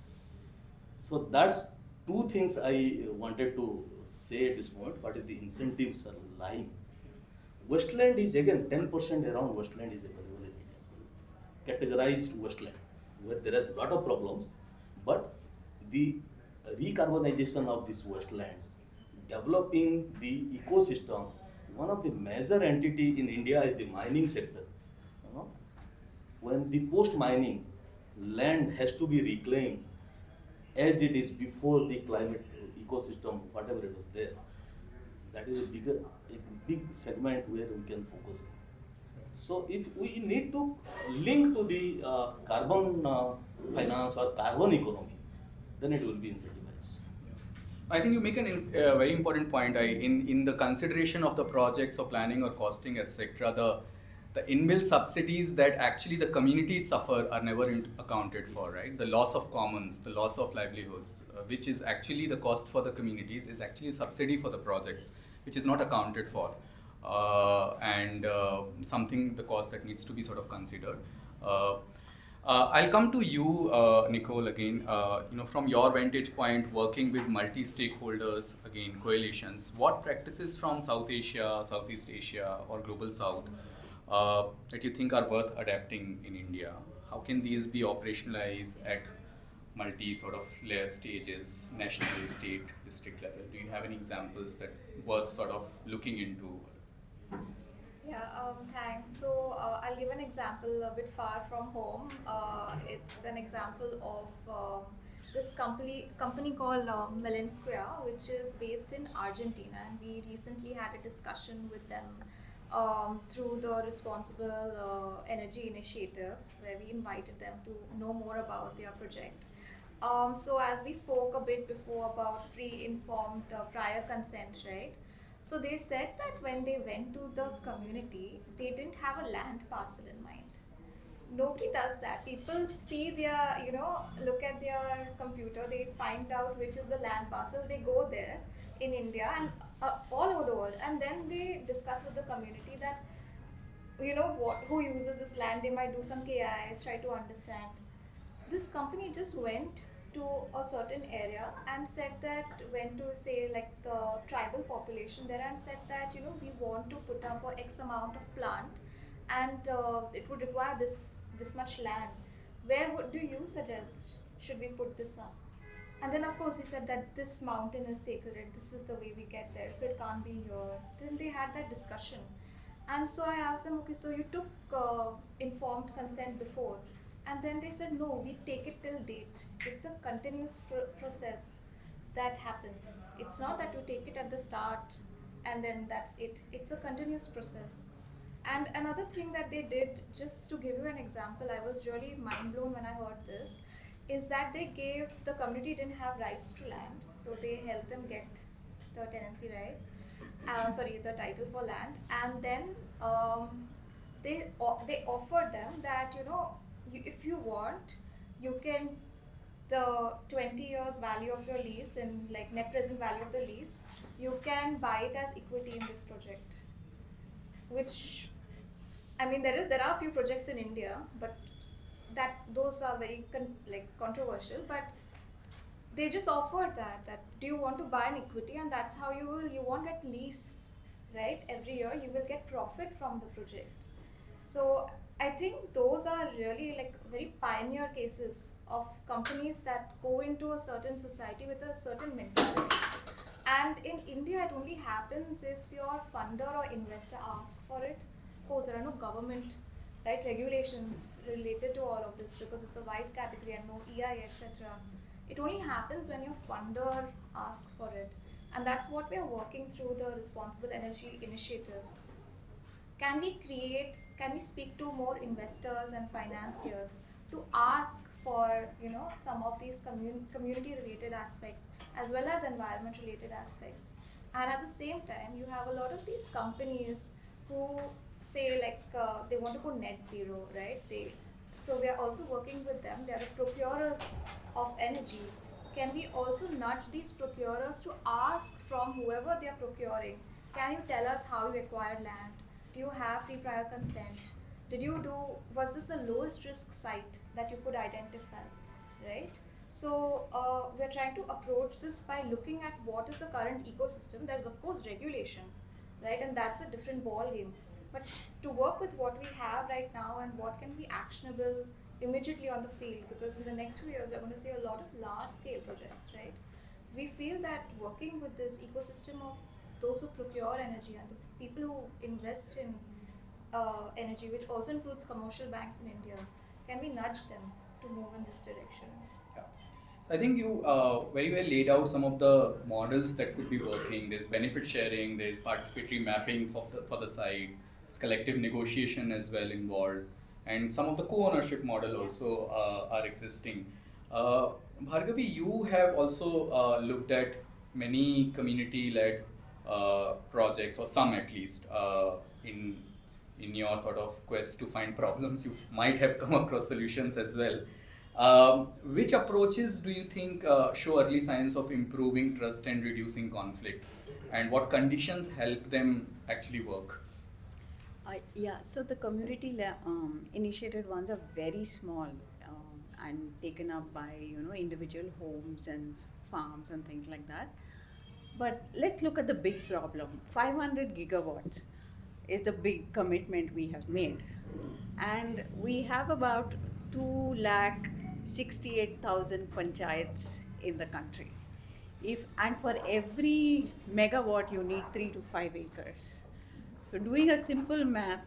So that's two things I wanted to say at this point. What is the incentives are lying? Wasteland is again 10% around wasteland is available in India. Categorized wasteland, where there is a lot of problems, but the recarbonization of these wastelands, developing the ecosystem, one of the major entity in India is the mining sector. You know, when the post mining land has to be reclaimed as it is before the climate ecosystem, whatever it was there, that is a big segment where we can focus. So if we need to link to the carbon finance or carbon economy, then it will be incentivized. I think you make a very important point. In the consideration of the projects or planning or costing, etc., the inbuilt subsidies that actually the communities suffer are never accounted for, right? The loss of commons, the loss of livelihoods, which is actually the cost for the communities, is actually a subsidy for the projects, which is not accounted for. And something, the cost that needs to be sort of considered. I'll come to you, Nicole, again. From your vantage point, working with multi-stakeholders, again, coalitions, what practices from South Asia, Southeast Asia, or Global South that you think are worth adapting in India? How can these be operationalized at multi sort of layer stages, national, state, district level? Do you have any examples that worth sort of looking into? Yeah, thanks. So I'll give an example a bit far from home. It's an example of this company called Melenquia, which is based in Argentina, and we recently had a discussion with them through the Responsible Energy Initiative, where we invited them to know more about their project. So as we spoke a bit before about free informed prior consent, right? So they said that when they went to the community, they didn't have a land parcel in mind. Nobody does that. People see their, look at their computer, they find out which is the land parcel, they go there in India and all over the world, and then they discuss with the community that, who uses this land, they might do some KIs, try to understand. This company just went to a certain area and said that, went to say like the tribal population there and said that we want to put up a X amount of plant and it would require this much land. Where do you suggest should we put this up? And then of course they said that this mountain is sacred, this is the way we get there, so it can't be here. Then they had that discussion. And so I asked them, okay, so you took informed consent before. And then they said, no, we take it till date. It's a continuous process that happens. It's not that you take it at the start and then that's it. It's a continuous process. And another thing that they did, just to give you an example, I was really mind blown when I heard this, is that they gave the community didn't have rights to land, so they helped them get the tenancy rights, sorry, the title for land, and then they offered them that if you want, you can the 20 years value of your lease and like net present value of the lease, you can buy it as equity in this project, which I mean, there are a few projects in India, but those are very controversial. But they just offered that do you want to buy an equity, and that's how you won't get lease, right? Every year you will get profit from the project. So I think those are really like very pioneer cases of companies that go into a certain society with a certain mentality. And in India, it only happens if your funder or investor asks for it. Of course, there are no government regulations related to all of this because it's a wide category and no EI, etc. It only happens when your funder asks for it. And that's what we are working through the Responsible Energy Initiative. Can we speak to more investors and financiers to ask for some of these community related aspects as well as environment related aspects? And at the same time, you have a lot of these companies who say they want to go net zero, right? So we are also working with them. They are the procurers of energy. Can we also nudge these procurers to ask from whoever they are procuring, can you tell us how you acquired land? Do you have free prior consent? Was this the lowest risk site that you could identify, right? So we're trying to approach this by looking at what is the current ecosystem. There's of course regulation, right? And that's a different ball game. But to work with what we have right now and what can be actionable immediately on the field, because in the next few years we're going to see a lot of large scale projects, right? We feel that working with this ecosystem of those who procure energy and the people who invest in energy, which also includes commercial banks in India, can we nudge them to move in this direction? Yeah. So I think you very well laid out some of the models that could be working. There's benefit sharing, there's participatory mapping for the site, there's collective negotiation as well involved, and some of the co-ownership model also are existing. Bhargavi, you have also looked at many community-led projects, or some at least, in your sort of quest to find problems. You might have come across solutions as well. Which approaches do you think show early signs of improving trust and reducing conflict, and what conditions help them actually work? Yeah, so the initiated ones are very small and taken up by individual homes and farms and things like that. But let's look at the big problem. 500 gigawatts is the big commitment we have made, and we have about 2,68,000 panchayats in the country. And for every megawatt you need 3 to 5 acres. So doing a simple math,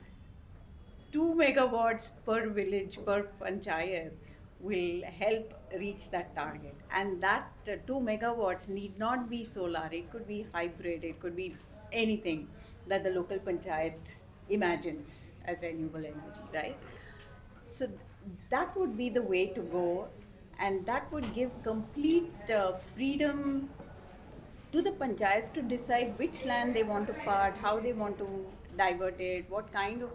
2 megawatts per village per panchayat will help reach that target. And that 2 megawatts need not be solar, it could be hybrid, it could be anything that the local panchayat imagines as renewable energy, right? So that would be the way to go, and that would give complete freedom to the panchayat to decide which land they want to part, how they want to divert it, what kind of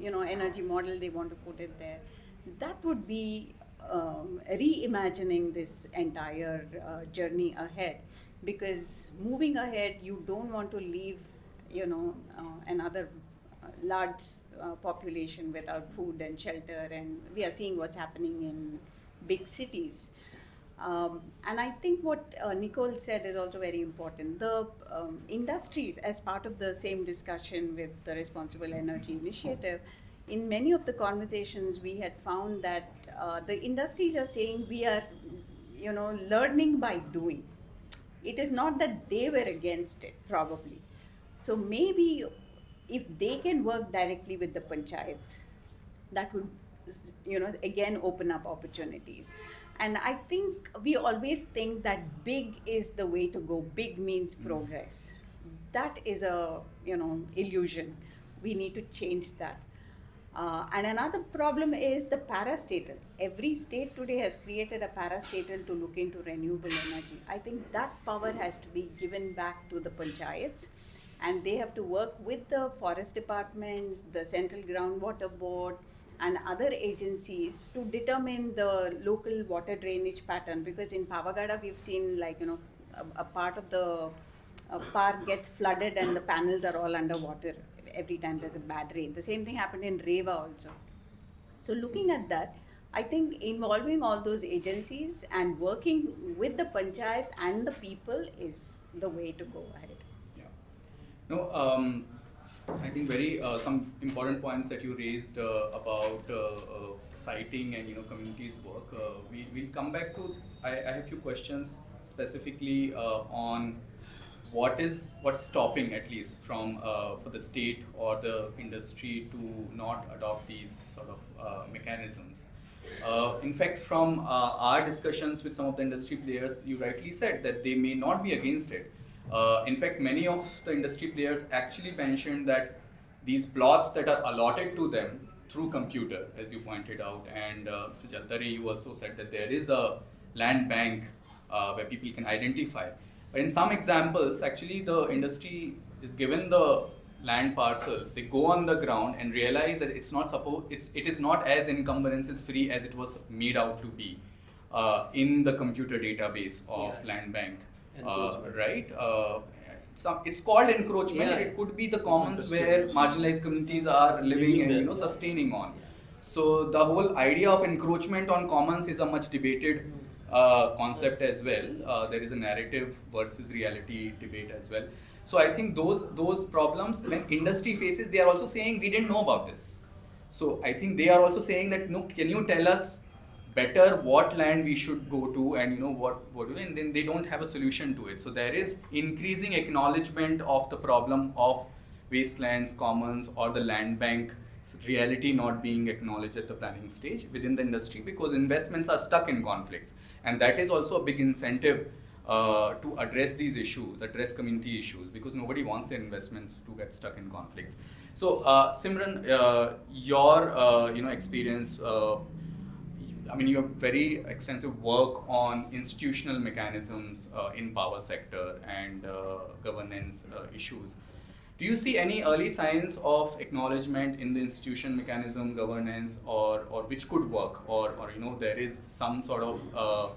energy model they want to put it there. That would be reimagining this entire journey ahead, because moving ahead you don't want to leave another large population without food and shelter, and we are seeing what's happening in big cities. And I think what Nicole said is also very important. The industries, as part of the same discussion with the Responsible Energy Initiative, in many of the conversations we had found that the industries are saying we are, learning by doing. It is not that they were against it, probably. So maybe if they can work directly with the panchayats, that would, again open up opportunities. And I think we always think that big is the way to go. Big means progress. That is a illusion. We need to change that. And another problem is the parastatal. Every state today has created a parastatal to look into renewable energy. I think that power has to be given back to the panchayats, and they have to work with the forest departments, the central groundwater board, and other agencies to determine the local water drainage pattern. Because in Pavagada we've seen, a part of the park gets flooded and the panels are all underwater every time there's a bad rain. The same thing happened in Reva also. So looking at that, I think involving all those agencies and working with the panchayat and the people is the way to go ahead. Yeah. No, I think very some important points that you raised about citing and communities' work. We'll come back to. I have a few questions specifically on what's stopping, at least from for the state or the industry to not adopt these sort of mechanisms. In fact, from our discussions with some of the industry players, you rightly said that they may not be against it. In fact, many of the industry players actually mentioned that these plots that are allotted to them through computer, as you pointed out, and Mr. Jaltare, you also said that there is a land bank where people can identify. But in some examples, actually the industry is given the land parcel, they go on the ground and realize that it is not as encumbrances free as it was made out to be in the computer database of land bank, right? It's called encroachment. Yeah. It could be the commons where marginalized communities are living and there. sustaining on. So the whole idea of encroachment on commons is a much debated concept as well. There is a narrative versus reality debate as well. So I think those problems, when industry faces, they are also saying we didn't know about this. So I think they are also saying that, no, can you tell us better what land we should go to, and what do, and then they don't have a solution to it. So there is increasing acknowledgement of the problem of wastelands, commons, or the land bank reality not being acknowledged at the planning stage within the industry, because investments are stuck in conflicts, and that is also a big incentive to address these issues, address community issues, because nobody wants their investments to get stuck in conflicts. So Simran, your experience, I mean, you have very extensive work on institutional mechanisms in power sector and governance issues. Do you see any early signs of acknowledgement in the institution mechanism, governance, or which could work, or there is some sort of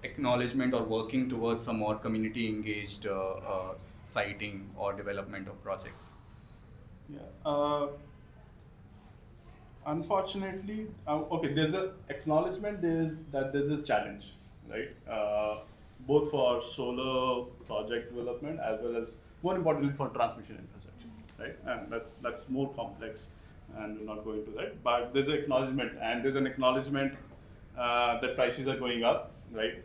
acknowledgement or working towards a more community engaged siting or development of projects? Yeah. Unfortunately, okay, there's a acknowledgement there's a challenge, right? Both for solar project development as well as, more importantly, for transmission infrastructure, right? And that's more complex, and we'll not go into that. But there's an acknowledgement, and there's an acknowledgement that prices are going up, right?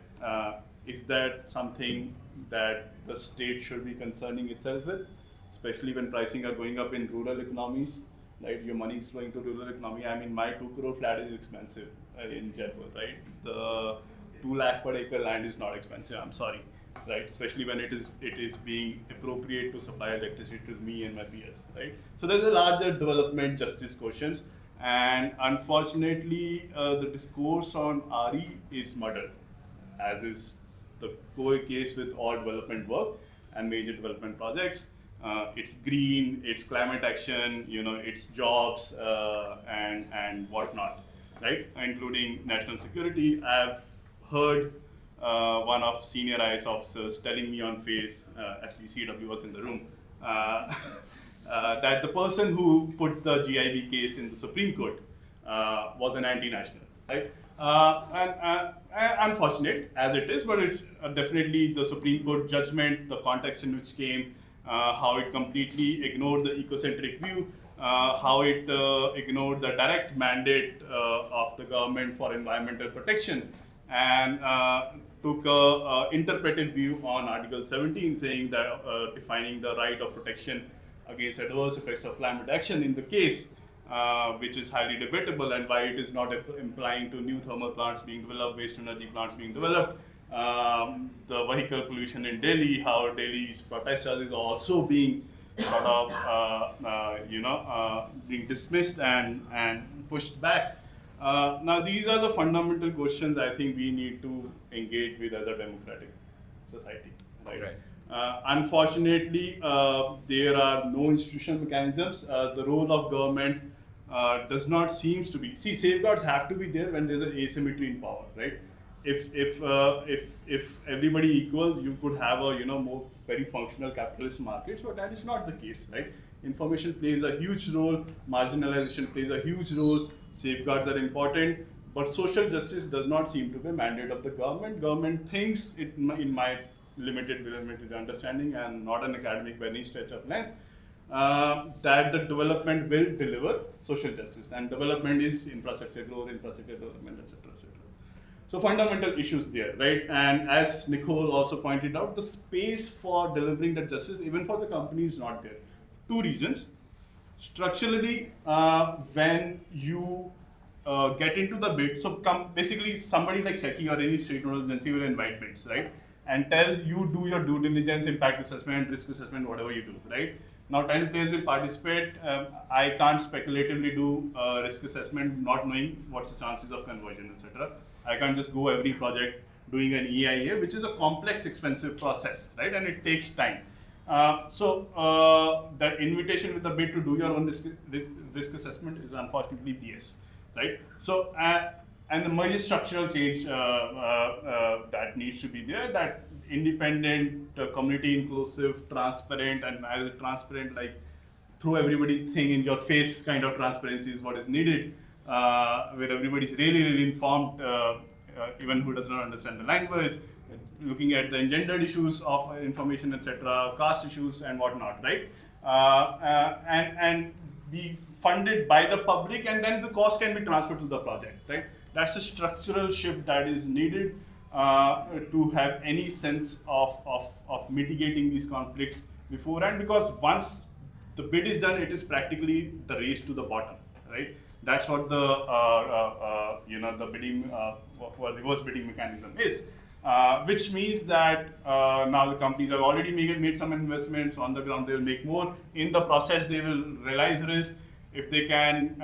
Is that something that the state should be concerning itself with, especially when pricing are going up in rural economies? Right, your money is flowing to rural economy. I mean, my 2 crore flat is expensive in Jaipur, right? The 2 lakh per acre land is not expensive. I'm sorry, right? Especially when it is being appropriate to supply electricity to me and my peers, right? So there's a larger development justice questions, and unfortunately, the discourse on RE is muddled, as is the core case with all development work and major development projects. It's green, it's climate action, it's jobs and whatnot, right? Including national security. I've heard one of senior IS officers telling me on face, actually CW was in the room, that the person who put the GIB case in the Supreme Court was an anti-national, right? And unfortunate as it is, but it's definitely the Supreme Court judgment, the context in which came, how it completely ignored the ecocentric view, how it ignored the direct mandate of the government for environmental protection, and took a interpretive view on Article 17, saying that defining the right of protection against adverse effects of climate action in the case, which is highly debatable, and why it is not implying to new thermal plants being developed, waste energy plants being developed, the vehicle pollution in Delhi, how Delhi's protesters is also being sort of being dismissed and pushed back. Now these are the fundamental questions I think we need to engage with as a democratic society. Right. Unfortunately, there are no institutional mechanisms. The role of government does not seems to be. See, safeguards have to be there when there's an asymmetry in power, right? If everybody equal, you could have a more very functional capitalist market. So that is not the case, right? Information plays a huge role. Marginalization plays a huge role. Safeguards are important, but social justice does not seem to be a mandate of the government. Government thinks, in my limited understanding and not an academic by any stretch of length, that the development will deliver social justice, and development is infrastructure growth, infrastructure development, etc. So fundamental issues there, right? And as Nicole also pointed out, the space for delivering that justice, even for the company, is not there. Two reasons. Structurally, when you get into the bid, so basically somebody like SECI or any state nodal agency will invite bids, right? And tell you do your due diligence, impact assessment, risk assessment, whatever you do, right? Now 10 players will participate. I can't speculatively do risk assessment, not knowing what's the chances of conversion, etc. I can't just go every project doing an EIA, which is a complex, expensive process, right? And it takes time. So that invitation with the bid to do your own risk assessment is unfortunately BS, right? So and the major structural change that needs to be there, that independent, community inclusive, transparent, and as transparent, like throw everybody thing in your face kind of transparency is what is needed, where everybody's really informed, even who does not understand the language, looking at the engendered issues of information, etc., caste issues and whatnot, right? And be funded by the public, and then the cost can be transferred to the project, right? That's a structural shift that is needed to have any sense of mitigating these conflicts beforehand, because once the bid is done, it is practically the race to the bottom, right? That's what the the bidding reverse bidding mechanism is, which means that now the companies have already made some investments on the ground. They will make more. In the process, they will realize risk. If they can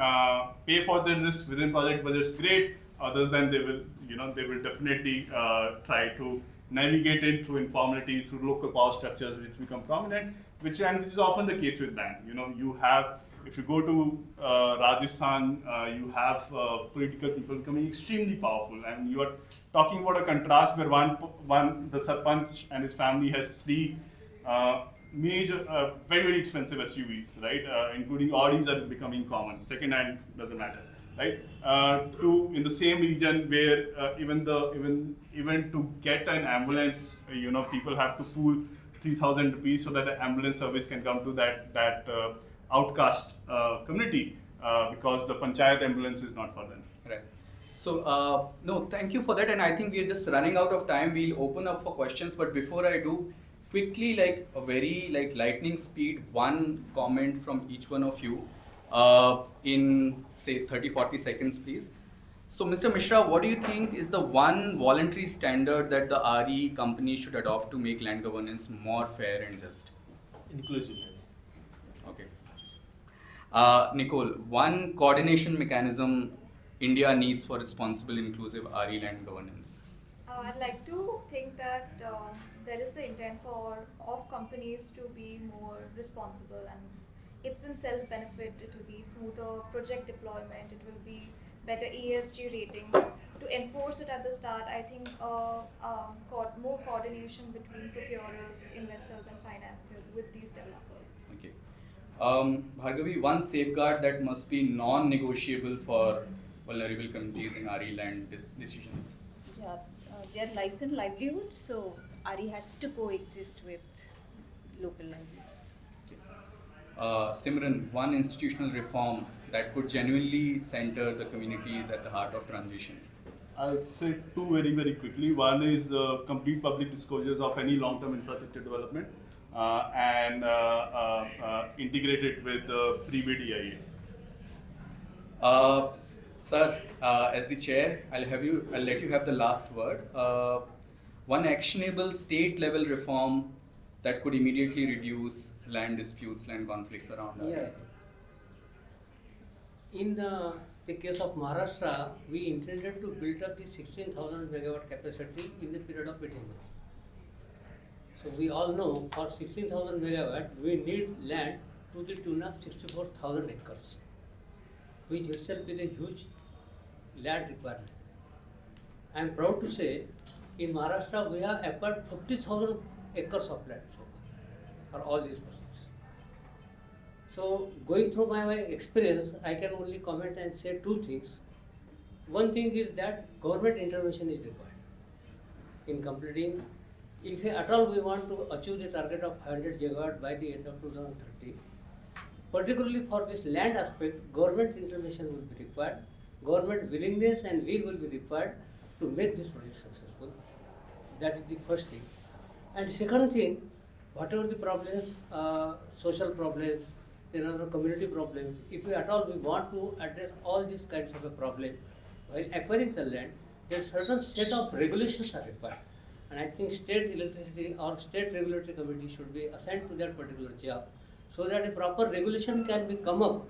pay for their risk within project budgets, great. Others, then they will definitely try to navigate it through informalities, through local power structures, which become prominent. Which is often the case with land. You have, if you go to Rajasthan, you have political people becoming extremely powerful, and you are talking about a contrast where the Sarpanch and his family has three major, very expensive SUVs, right? Including Audis are becoming common. Second hand doesn't matter, right? In the same region where even to get an ambulance, people have to pool 3,000 rupees so that the ambulance service can come to that outcast community, because the panchayat ambulance is not for them. Right. So, no, thank you for that. And I think we're just running out of time. We'll open up for questions. But before I do, quickly, like a very lightning speed, one comment from each one of you in say 30-40 seconds, please. So, Mr. Mishra, what do you think is the one voluntary standard that the RE company should adopt to make land governance more fair and just? Inclusiveness. Okay. Nicole, one coordination mechanism India needs for responsible, inclusive RE land governance? I'd like to think that there is the intent of companies to be more responsible, and it's in self-benefit. It will be smoother project deployment. It will be better ESG ratings. To enforce it at the start, I think more coordination between procurers, investors, and financiers with these developers. Okay. Bhargavi, one safeguard that must be non-negotiable for vulnerable communities in RE land decisions. Yeah, their lives and livelihoods, so RE has to coexist with local livelihoods. Simran, one institutional reform that could genuinely center the communities at the heart of transition. I'll say two very quickly. One is complete public disclosures of any long-term infrastructure development. and integrate it with the pre-bid EIA? Sir, as the chair, I'll let you have the last word. One actionable state level reform that could immediately reduce land disputes, land conflicts around us. Yeah. In the case of Maharashtra, we intended to build up the 16,000 megawatt capacity in the period of 18 months. So we all know for 16,000 megawatt, we need land to the tune of 64,000 acres, which itself is a huge land requirement. I am proud to say, in Maharashtra, we have acquired 50,000 acres of land so far for all these projects. So, going through my experience, I can only comment and say two things. One thing is that government intervention is required in completing. If at all we want to achieve the target of 500 gigawatt by the end of 2030, particularly for this land aspect, government intervention will be required. Government willingness and will be required to make this project successful. That is the first thing. And second thing, whatever the problems, social problems, community problems, if we at all we want to address all these kinds of a problem while acquiring the land, there certain set of regulations are required. And I think state electricity or state regulatory committee should be assigned to that particular job, so that a proper regulation can be come up,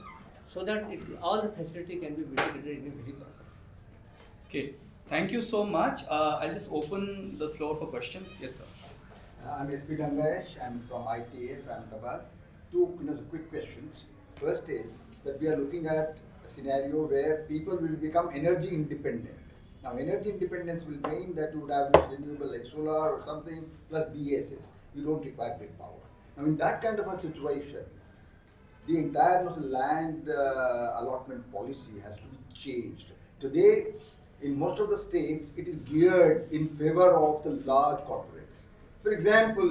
so that all the facility can be mitigated in a very proper. Okay, thank you so much. I'll just open the floor for questions. Yes, sir. I'm SP Gangesh. I'm from ITF Ahmedabad. Two quick questions. First is that we are looking at a scenario where people will become energy independent. Now, energy independence will mean that you would have renewable like solar or something plus BSS. You don't require grid power. Now, in that kind of a situation, the entire land allotment policy has to be changed. Today, in most of the states, it is geared in favor of the large corporates. For example,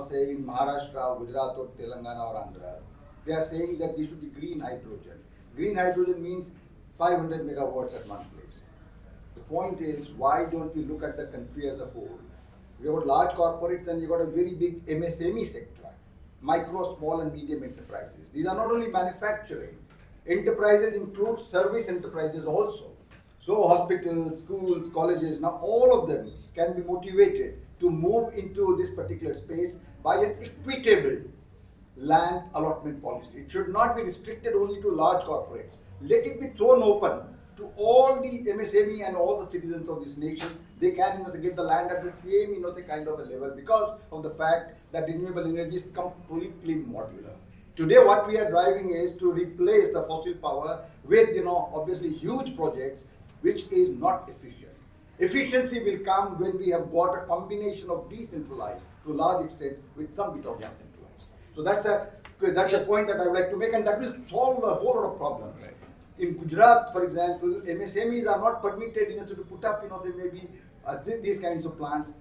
say in Maharashtra, Gujarat or Telangana or Andhra, they are saying that we should be green hydrogen. Green hydrogen means 500 megawatts at one place. The point is, why don't we look at the country as a whole? We have got large corporates and you got a very big MSME sector, micro, small and medium enterprises. These are not only manufacturing. Enterprises include service enterprises also. So hospitals, schools, colleges, now all of them can be motivated to move into this particular space by an equitable land allotment policy. It should not be restricted only to large corporates. Let it be thrown open to all the MSME and all the citizens of this nation. They can get the land at the same the kind of a level, because of the fact that renewable energy is completely modular. Today what we are driving is to replace the fossil power with obviously huge projects which is not efficient. Efficiency will come when we have got a combination of decentralized to a large extent with some bit of decentralized. So that's a point that I would like to make, and that will solve a whole lot of problems. Right. In Gujarat, for example, MSMEs are not permitted to put up these kinds of plants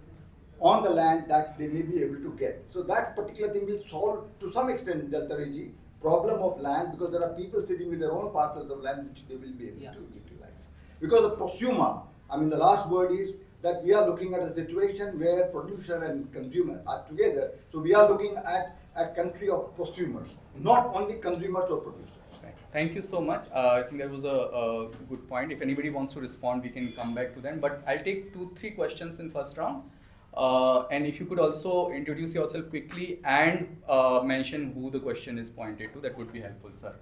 on the land that they may be able to get. So that particular thing will solve to some extent, Delta Regi, problem of land, because there are people sitting with their own parcels of land which they will be able to utilize. Because the prosumer, the last word is that we are looking at a situation where producer and consumer are together. So we are looking at a country of prosumers, not only consumers or producers. Right. Thank you so much. I think that was a good point. If anybody wants to respond, we can come back to them. But I'll take 2-3 questions in first round. And if you could also introduce yourself quickly and mention who the question is pointed to, that would be helpful, sir.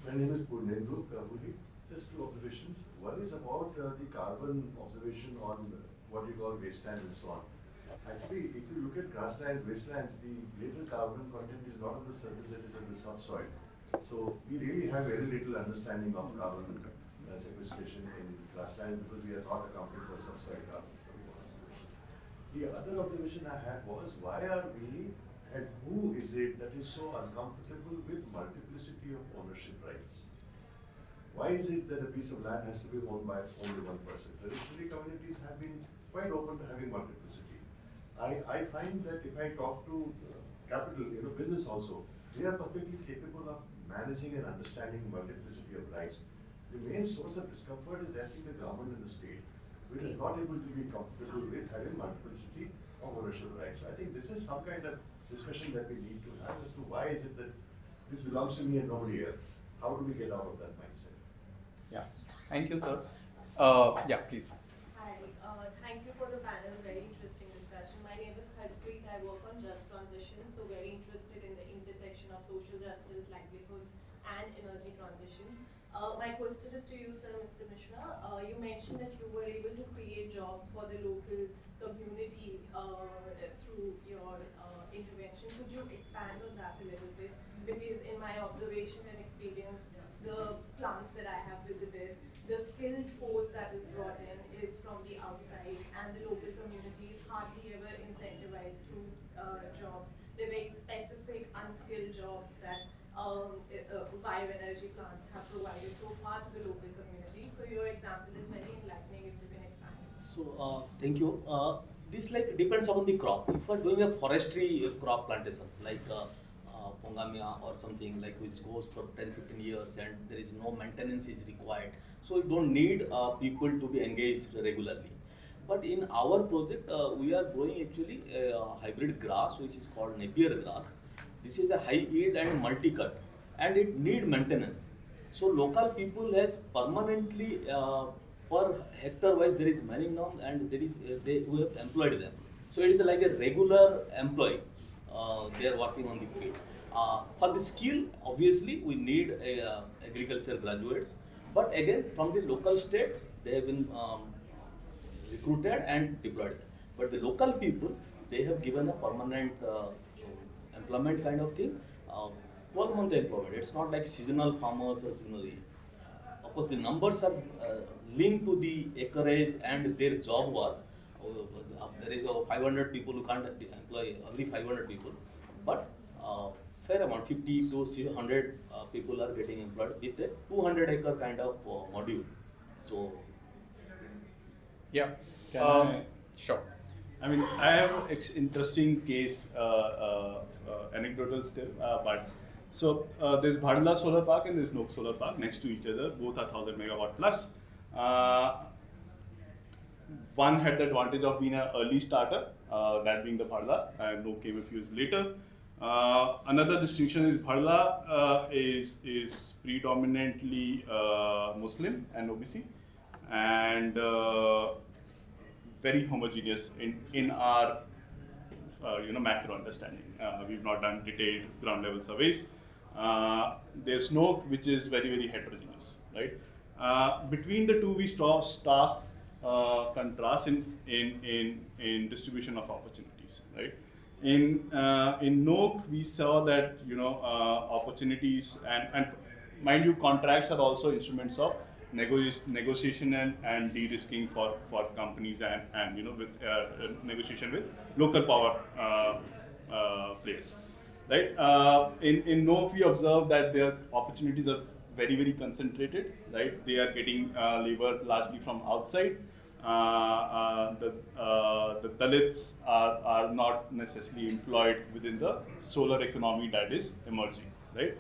My name is Purnendru Kabuli. Just two observations. One is about the carbon observation on what you call wasteland and so on. Actually, if you look at grasslands, wastelands, the latent carbon content is not on the surface, it is in the subsoil. So we really have very little understanding of carbon sequestration in grasslands because we are not accounting for subsoil carbon. The other observation I had was, why are we and who is it that is so uncomfortable with multiplicity of ownership rights? Why is it that a piece of land has to be owned by only one person? Traditionally, communities have been quite open to having multiplicity. I find that if I talk to capital, business also, they are perfectly capable of managing and understanding multiplicity of rights. The main source of discomfort is, I think, the government and the state, which is not able to be comfortable with having multiplicity of ownership rights. So I think this is some kind of discussion that we need to have as to why is it that this belongs to me and nobody else. How do we get out of that mindset? Yeah. Thank you, sir. Yeah, please. Hi, thank you for the panel. Very interesting discussion. My name is Harpreet. I work on just transition, so very interested in the intersection of social justice, livelihoods, and energy transition. My question is to you, sir, Mr. Mishra. You mentioned that you were able to create jobs for the local community through your intervention. Could you expand on that a little bit? Because in my observation and experience, the plants that I have visited, the skilled force that is brought in is from the outside, and the local community is hardly ever incentivized through jobs. They're very specific, unskilled jobs that bioenergy plants have provided so far to the local community. So your example is very enlightening if you can expand. So thank you. This like depends on the crop. If you are doing a forestry crop plantations like Pongamia or something like which goes for 10-15 years and there is no maintenance is required, so you don't need people to be engaged regularly. But in our project, we are growing actually a hybrid grass which is called Napier grass. This is a high yield and multi-cut, and it need maintenance. So local people has permanently per hectare wise there is minimum, and there is we have employed them. So it is like a regular employee. They are working on the field. For the skill, obviously we need agriculture graduates. But again, from the local state, they have been recruited and deployed. But the local people, they have given a permanent employment kind of thing. 12-month employment. It's not like seasonal farmers or seasonally. Of course, the numbers are linked to the acreage and their job work. There is 500 people who can't employ only 500 people, but fair amount, 50 to 100 people are getting employed with a 200-acre kind of module. So, Yeah. Sure. I mean, I have an interesting case, anecdotal still, but so there's Bhadla Solar Park and there's Nok Solar Park next to each other. Both are 1000 megawatt plus. One had the advantage of being an early starter, that being the Bhadla, and Nok came a few years later. Another distinction is Bhadla is predominantly Muslim and OBC, and very homogeneous in our macro understanding. We've not done detailed ground level surveys. There's Nok, which is very heterogeneous, right? Between the two, we saw stark contrast in distribution of opportunities, right? In Nok, we saw that opportunities and mind you, contracts are also instruments of negotiation and de-risking for companies and with negotiation with local power players, right? In Nok, we observed that their opportunities are very concentrated, right? They are getting labor largely from outside. The Dalits are not necessarily employed within the solar economy that is emerging, right?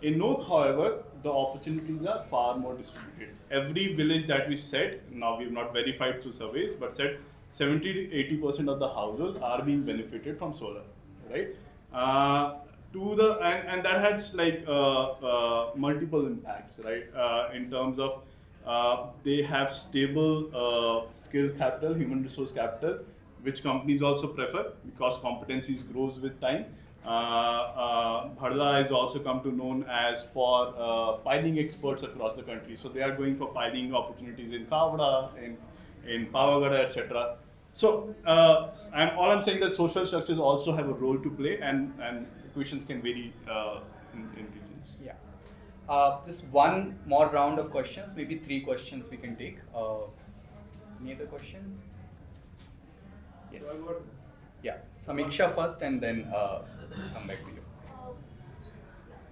In Nok, however, the opportunities are far more distributed. Every village that we said, now we have not verified through surveys, but said 70 to 80% of the households are being benefited from solar, right? And that has like multiple impacts, right? In terms of they have stable skill capital, human resource capital, which companies also prefer because competencies grows with time. Bhadla has also come to known as for piling experts across the country. So they are going for piling opportunities in Kavada, in Pavagada, etc. So all I'm saying that social structures also have a role to play, and questions can vary in regions. Yeah. Just one more round of questions, maybe 3 questions we can take. Any other question? Yes. So Yeah, Samiksha first and then come back to you.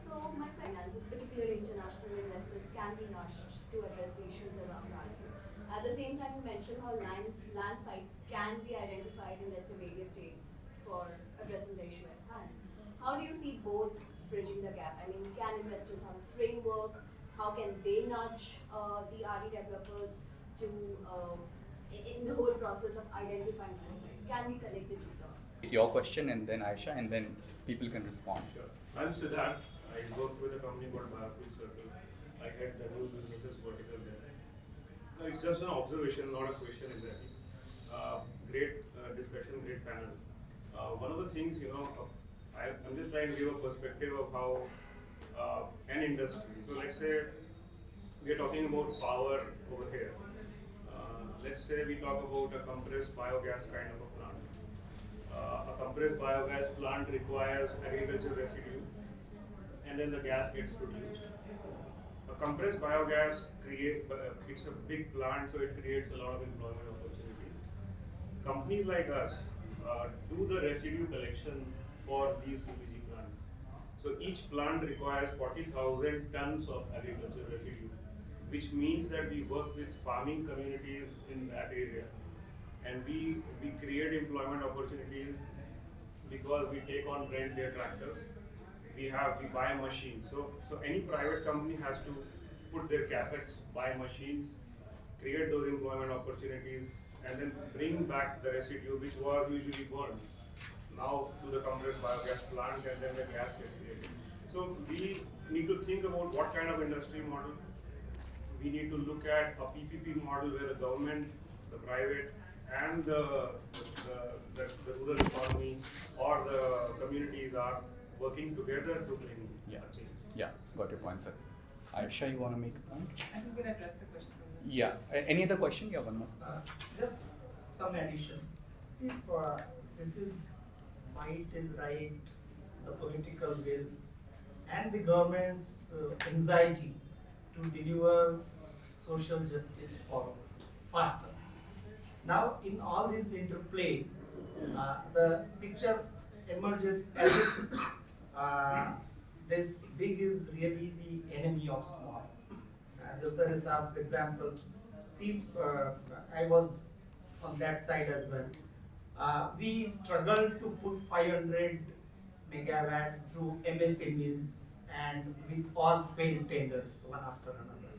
So my finances, particularly international investors, can be nudged to address the issues around value. At the same time, you mentioned how land sites can be identified in, let's say, various states for addressing the issue at hand. How do you see both bridging the gap? I mean, can investors have a framework? How can they nudge the RE developers to, in the whole process of identifying land sites? Can we connect the two dots? your question and then Aisha, and then people can respond. Sure. I'm Siddharth. I work with a company called Biofuel Circle. I head the new businesses vertical there. It's just an observation, not a question exactly. Great discussion, great panel. One of the things, I'm just trying to give a perspective of how an industry. So let's say we're talking about power over here. Let's say we talk about a compressed biogas kind of a plant. A compressed biogas plant requires agricultural residue, and then the gas gets produced. A compressed biogas it's a big plant, so it creates a lot of employment opportunities. Companies like us do the residue collection for these CBG plants. So each plant requires 40,000 tons of agricultural residue, which means that we work with farming communities in that area, and we create employment opportunities because we take on rent their tractors. We buy machines. So any private company has to put their capex, buy machines, create those employment opportunities, and then bring back the residue which was usually burned now to the compressed biogas plant, and then the gas gets created. So we need to think about what kind of industry model. We need to look at a PPP model where the government, the private, and the rural economy or the communities are working together to bring a change. Yeah, got your point, sir. Aisha, you want to make a point? I think we can address the question. Yeah. Any other question? Yeah, one more. Just some addition. See, this is might is right, the political will, and the government's anxiety to deliver social justice forward faster. Now, in all this interplay, the picture emerges as if this big is really the enemy of small. Dr. Saab's example, see, I was on that side as well. We struggled to put 500 megawatts through MSMEs and with all failed tenders one after another.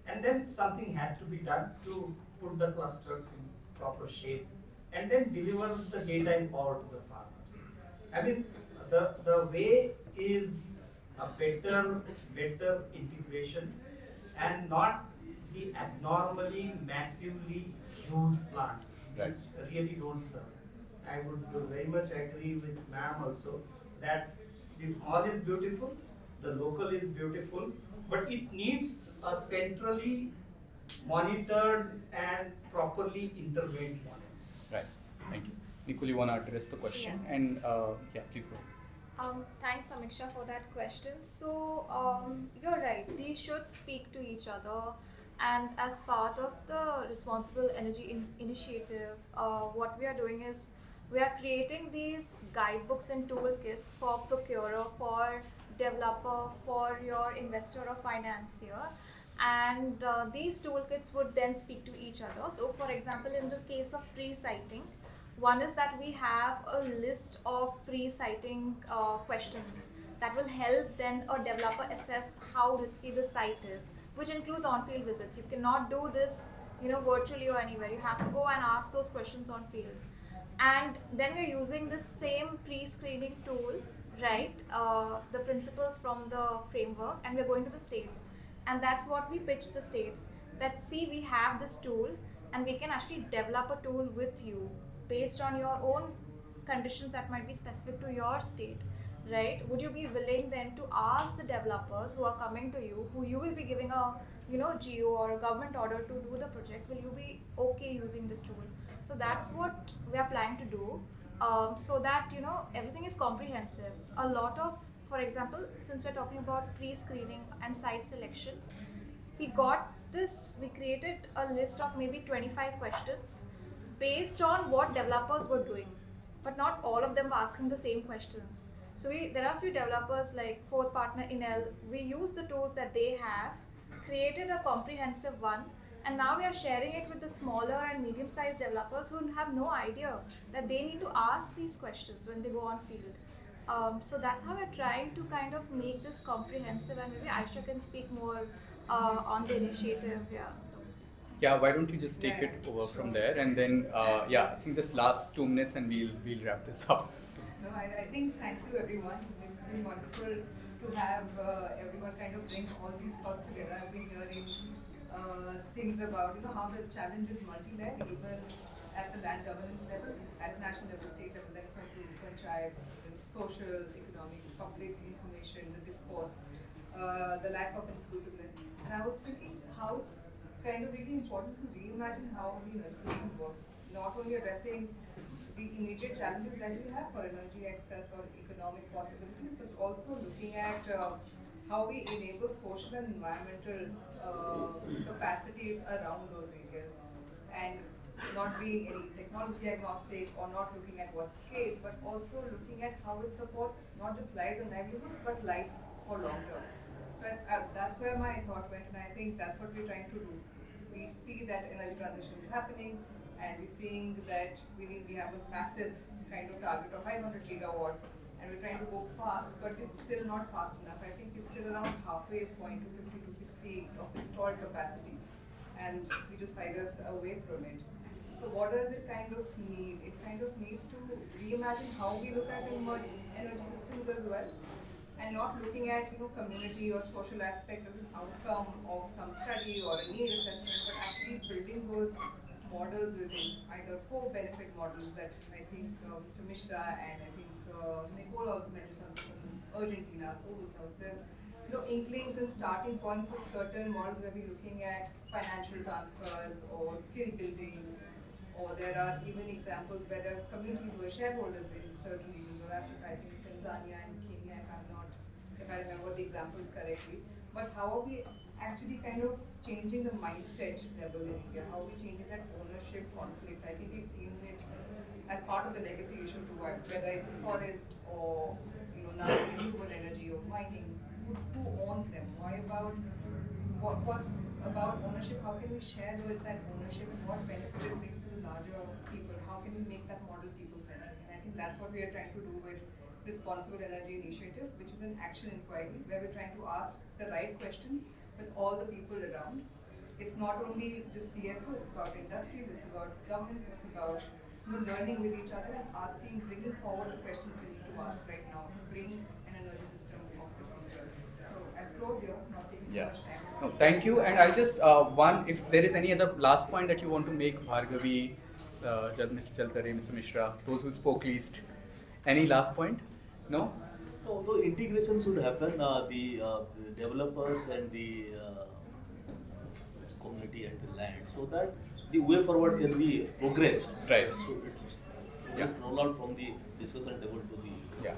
And then something had to be done to put the clusters in proper shape and then deliver the data in power to the farmers. I mean, the way is a better integration and not the abnormally, massively huge plants, which really don't serve. I would very much agree with ma'am also that the small is beautiful, the local is beautiful, but it needs a centrally monitored and properly intervened model. Right. Thank you. Nicole, you want to address the question? Yeah. And please go. Thanks, Samiksha, for that question. So, you're right, these should speak to each other. And as part of the Responsible Energy Initiative, what we are doing is we are creating these guidebooks and toolkits for procurer, for developer, for your investor or financier. And these toolkits would then speak to each other. So, for example, in the case of pre-siting, one is that we have a list of pre-siting questions that will help then a developer assess how risky the site is, which includes on-field visits. You cannot do this, virtually or anywhere. You have to go and ask those questions on field. And then we're using the same pre-screening tool, right? The principles from the framework, and we're going to the states. And that's what we pitch the states. That see, we have this tool, and we can actually develop a tool with you based on your own conditions that might be specific to your state, right? Would you be willing then to ask the developers who are coming to you, who you will be giving a GO or a government order to do the project, will you be okay using this tool? So that's what we are planning to do, so that everything is comprehensive. A lot of, for example, since we're talking about pre-screening and site selection, we created a list of maybe 25 questions based on what developers were doing, but not all of them were asking the same questions. So there are a few developers like fourth partner Inel. We use the tools that they have, created a comprehensive one, and now we are sharing it with the smaller and medium-sized developers who have no idea that they need to ask these questions when they go on field. So that's how we're trying to kind of make this comprehensive, and maybe Aisha can speak more on the initiative. Yeah. So. Yeah, why don't you just take Yeah, it over from sure. there, and then yeah, I think just last 2 minutes, and we'll wrap this up. No, I think thank you everyone. It's been wonderful to have everyone kind of bring all these thoughts together. I've been hearing things about how the challenge is multi-layered, even at the land governance level, at national level, state level, then from to panchayat, social, economic, public information, the discourse, the lack of inclusiveness. And I was thinking how it's kind of really important to reimagine how the energy system works, not only addressing the immediate challenges that we have for energy access or economic possibilities, but also looking at how we enable social and environmental capacities around those areas, and not being any technology agnostic or not looking at what scale, but also looking at how it supports not just lives and livelihoods, but life for long term. So that's where my thought went, and I think that's what we're trying to do. We see that energy transition is happening, and we're seeing that we have a massive kind of target of 500 gigawatts, and we're trying to go fast, but it's still not fast enough. I think it's still around halfway point to 50 to 60 of installed capacity, and we're just 5 years away from it. So what does it kind of need? It kind of needs to reimagine how we look at energy systems as well, and not looking at community or social aspects as an outcome of some study or a need assessment, but actually building those models within either co-benefit models that I think Mr. Mishra and I think Nicole also mentioned something from Argentina, co-research. There's inklings and starting points of certain models where we're looking at financial transfers or skill building, or there are even examples where there are communities who are shareholders in certain regions of Africa, I think Tanzania and Kenya, if I remember the examples correctly. But how are we actually kind of changing the mindset level in India? How are we changing that ownership conflict? I think we've seen it as part of the legacy issue too, whether it's forest or now renewable energy or mining. Who owns them? Why about what's about ownership? How can we share that ownership, and what benefit it brings to the larger people? How can we make that model people-centered? And I think that's what we are trying to do with Responsible Energy Initiative, which is an action inquiry where we're trying to ask the right questions with all the people around. It's not only just CSO, it's about industry, it's about governments, it's about learning with each other and asking, bringing forward the questions we need to ask right now to bring an energy system of the future. So I'll close here, not taking too much time. No, thank you. And I'll just if there is any other last point that you want to make, Bhargavi, Mr. Chaltare, Mr. Mishra, those who spoke least, any last point? No? So the integration should happen, the developers and the this community and the land, so that the way forward can be progress. Right. So it's prolonged from the discussion table to the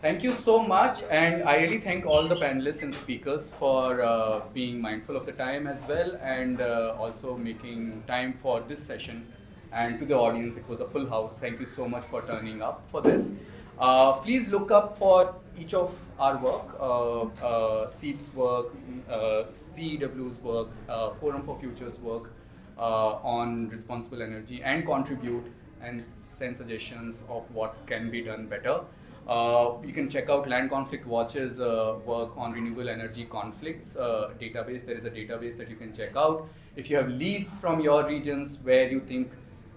Thank you so much, and I really thank all the panelists and speakers for being mindful of the time as well, and also making time for this session. And to the audience, it was a full house. Thank you so much for turning up for this. Please look up for each of our work, SEEP's work, CEW's work, Forum for Future's work on responsible energy, and contribute and send suggestions of what can be done better. You can check out Land Conflict Watch's work on renewable energy conflicts database. There is a database that you can check out. If you have leads from your regions where you think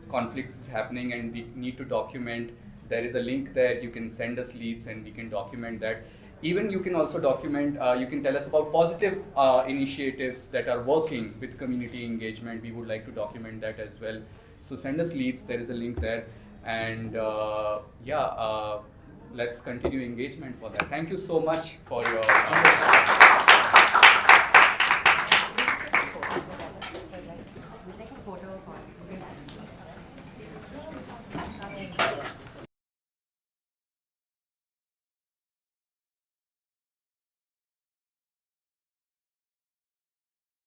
conflicts is happening and we need to document, there is a link there. You can send us leads and we can document that. Even you can also document, you can tell us about positive initiatives that are working with community engagement. We would like to document that as well. So send us leads, there is a link there. And let's continue engagement for that. Thank you so much for your